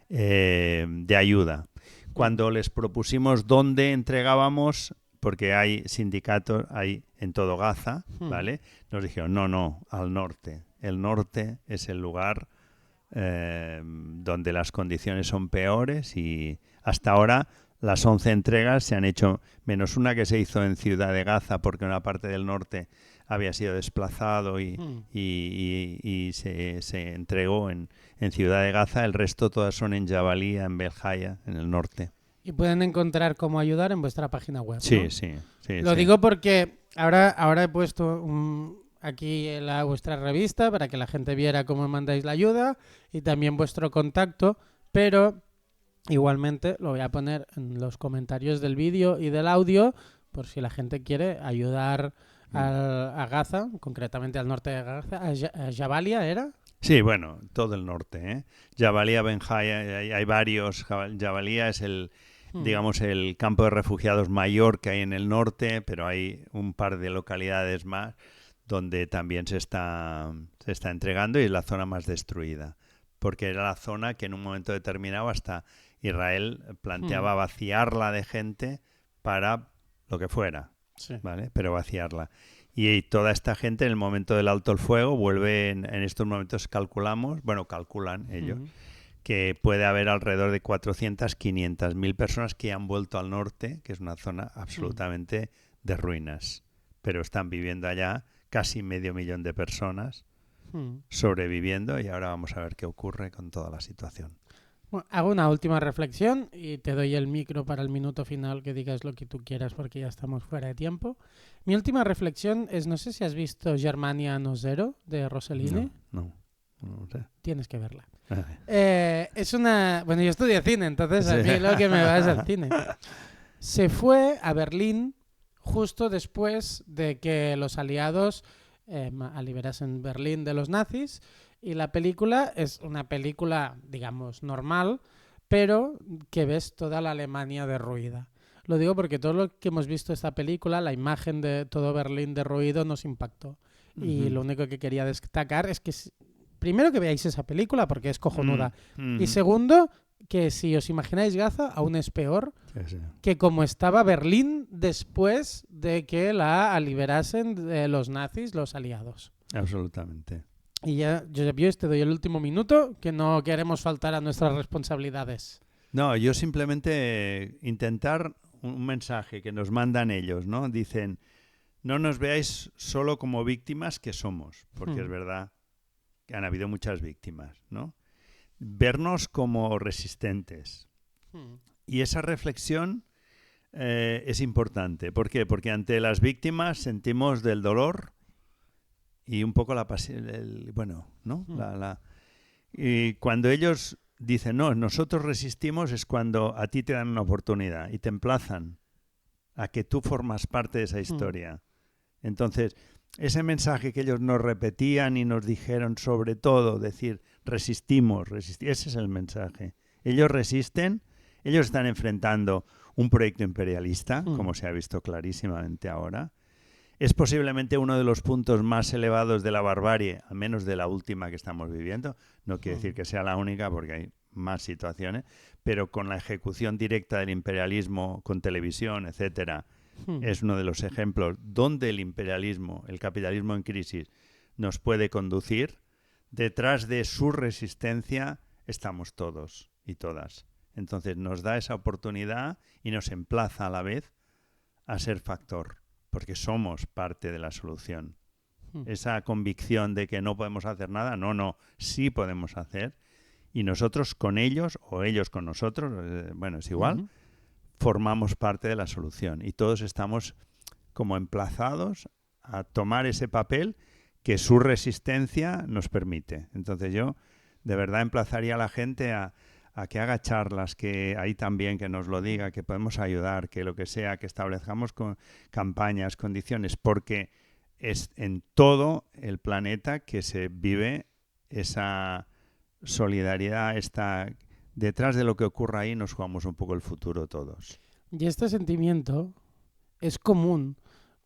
Speaker 4: de ayuda. Cuando les propusimos dónde entregábamos, porque hay sindicatos hay en todo Gaza, ¿vale? Nos dijeron, no, al norte. El norte es el lugar donde las condiciones son peores, y hasta ahora las 11 entregas se han hecho, menos una que se hizo en Ciudad de Gaza, porque una parte del norte había sido desplazado y se entregó en Ciudad de Gaza. El resto todas son en Jabalía, en Beljaya, en el norte.
Speaker 3: Y pueden encontrar cómo ayudar en vuestra página web,
Speaker 4: Sí,
Speaker 3: ¿no?
Speaker 4: sí.
Speaker 3: Lo digo porque ahora he puesto aquí vuestra revista para que la gente viera cómo mandáis la ayuda y también vuestro contacto, pero Igualmente lo voy a poner en los comentarios del vídeo y del audio por si la gente quiere ayudar a Gaza, concretamente al norte de Gaza, a Jabalia, ¿era?
Speaker 4: Sí, bueno, todo el norte, ¿eh? Jabalia, Benjaya, hay varios. Jabalia es digamos, el campo de refugiados mayor que hay en el norte, pero hay un par de localidades más donde también se está entregando y es la zona más destruida, porque era la zona que en un momento determinado hasta Israel planteaba vaciarla de gente para lo que fuera,
Speaker 3: Sí.
Speaker 4: ¿vale? Pero vaciarla. Y toda esta gente en el momento del alto el fuego vuelve, en estos momentos calculan ellos, que puede haber alrededor de 400-500 mil personas que han vuelto al norte, que es una zona absolutamente de ruinas. Pero están viviendo allá casi 500.000 de personas sobreviviendo y ahora vamos a ver qué ocurre con toda la situación.
Speaker 3: Bueno, hago una última reflexión y te doy el micro para el minuto final, que digas lo que tú quieras porque ya estamos fuera de tiempo. Mi última reflexión es, no sé si has visto Germania No Zero de Rossellini.
Speaker 4: No sé.
Speaker 3: Tienes que verla. Es una... Bueno, yo estudié cine, entonces a mí lo que me va es el cine. Se fue a Berlín justo después de que los aliados liberasen Berlín de los nazis, y la película es una película, digamos, normal, pero que ves toda la Alemania derruida. Lo digo porque todo lo que hemos visto esta película, la imagen de todo Berlín derruido nos impactó. Y lo único que quería destacar es que primero que veáis esa película porque es cojonuda. Y segundo, que si os imagináis Gaza, aún es peor que como estaba Berlín después de que la liberasen de los nazis, los aliados.
Speaker 4: Absolutamente.
Speaker 3: Y ya, Josep Lluís, te doy el último minuto, que no queremos faltar a nuestras responsabilidades.
Speaker 4: No, yo simplemente intentar un mensaje que nos mandan ellos, ¿no? Dicen, no nos veáis solo como víctimas que somos, porque es verdad que han habido muchas víctimas, ¿no? Vernos como resistentes. Y esa reflexión es importante. ¿Por qué? Porque ante las víctimas sentimos del dolor y un poco la pasión, ¿no? Y cuando ellos dicen, no, nosotros resistimos, es cuando a ti te dan una oportunidad y te emplazan a que tú formas parte de esa historia. Entonces, ese mensaje que ellos nos repetían y nos dijeron, sobre todo, decir, resistimos, ese es el mensaje. Ellos resisten, ellos están enfrentando un proyecto imperialista, como se ha visto clarísimamente ahora. Es posiblemente uno de los puntos más elevados de la barbarie, al menos de la última que estamos viviendo. No quiere decir que sea la única, porque hay más situaciones, pero con la ejecución directa del imperialismo, con televisión, etcétera, es uno de los ejemplos donde el imperialismo, el capitalismo en crisis, nos puede conducir. Detrás de su resistencia estamos todos y todas. Entonces nos da esa oportunidad y nos emplaza a la vez a ser factor, porque somos parte de la solución. Esa convicción de que no podemos hacer nada, no, sí podemos hacer. Y nosotros con ellos, o ellos con nosotros, es igual, formamos parte de la solución. Y todos estamos como emplazados a tomar ese papel que su resistencia nos permite. Entonces yo de verdad emplazaría a la gente a que haga charlas, que ahí también que nos lo diga, que podemos ayudar, que lo que sea, que establezcamos campañas, condiciones, porque es en todo el planeta que se vive esa solidaridad, detrás de lo que ocurra ahí nos jugamos un poco el futuro todos.
Speaker 3: Y este sentimiento es común,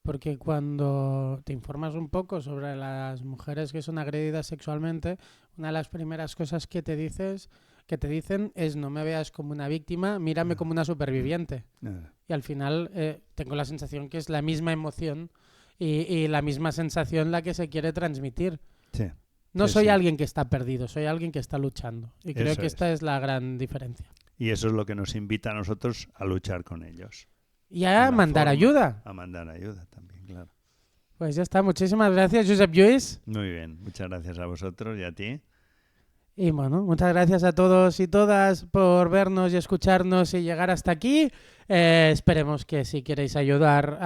Speaker 3: porque cuando te informas un poco sobre las mujeres que son agredidas sexualmente, una de las primeras cosas que te dicen es no me veas como una víctima, mírame como una superviviente. Y al final tengo la sensación que es la misma emoción y la misma sensación la que se quiere transmitir.
Speaker 4: Sí.
Speaker 3: No soy alguien que está perdido, soy alguien que está luchando. Y creo que esta es la gran diferencia.
Speaker 4: Y eso es lo que nos invita a nosotros a luchar con ellos.
Speaker 3: Y a mandar ayuda.
Speaker 4: A mandar ayuda también, claro.
Speaker 3: Pues ya está. Muchísimas gracias, Josep Lluís.
Speaker 4: Muy bien. Muchas gracias a vosotros y a ti.
Speaker 3: Y bueno, muchas gracias a todos y todas por vernos y escucharnos y llegar hasta aquí. Esperemos que si queréis ayudar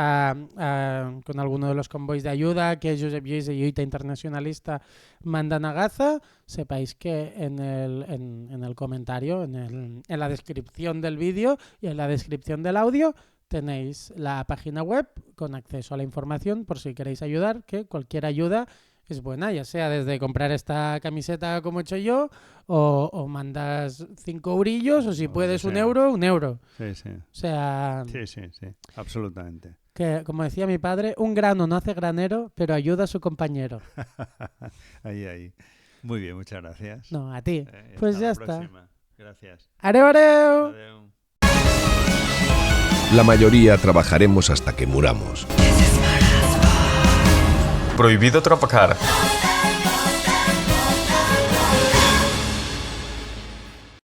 Speaker 3: con alguno de los convois de ayuda que Josep Lluís y Lluita Internacionalista mandan a Gaza, sepáis que en el comentario, en la descripción del vídeo y en la descripción del audio tenéis la página web con acceso a la información por si queréis ayudar, que cualquier ayuda es buena, ya sea desde comprar esta camiseta como he hecho yo, o mandas 5 eurillos, o si puedes
Speaker 4: sea.
Speaker 3: un euro.
Speaker 4: Sí, sí.
Speaker 3: O sea,
Speaker 4: Sí, absolutamente.
Speaker 3: que como decía mi padre, un grano no hace granero, pero ayuda a su compañero.
Speaker 4: Ahí. Muy bien, muchas gracias.
Speaker 3: No, a ti. Pues ya está.
Speaker 4: Próxima. Gracias.
Speaker 3: ¡Areu, areu!
Speaker 4: Adeu.
Speaker 5: La mayoría trabajaremos hasta que muramos.
Speaker 6: Prohibido trabajar.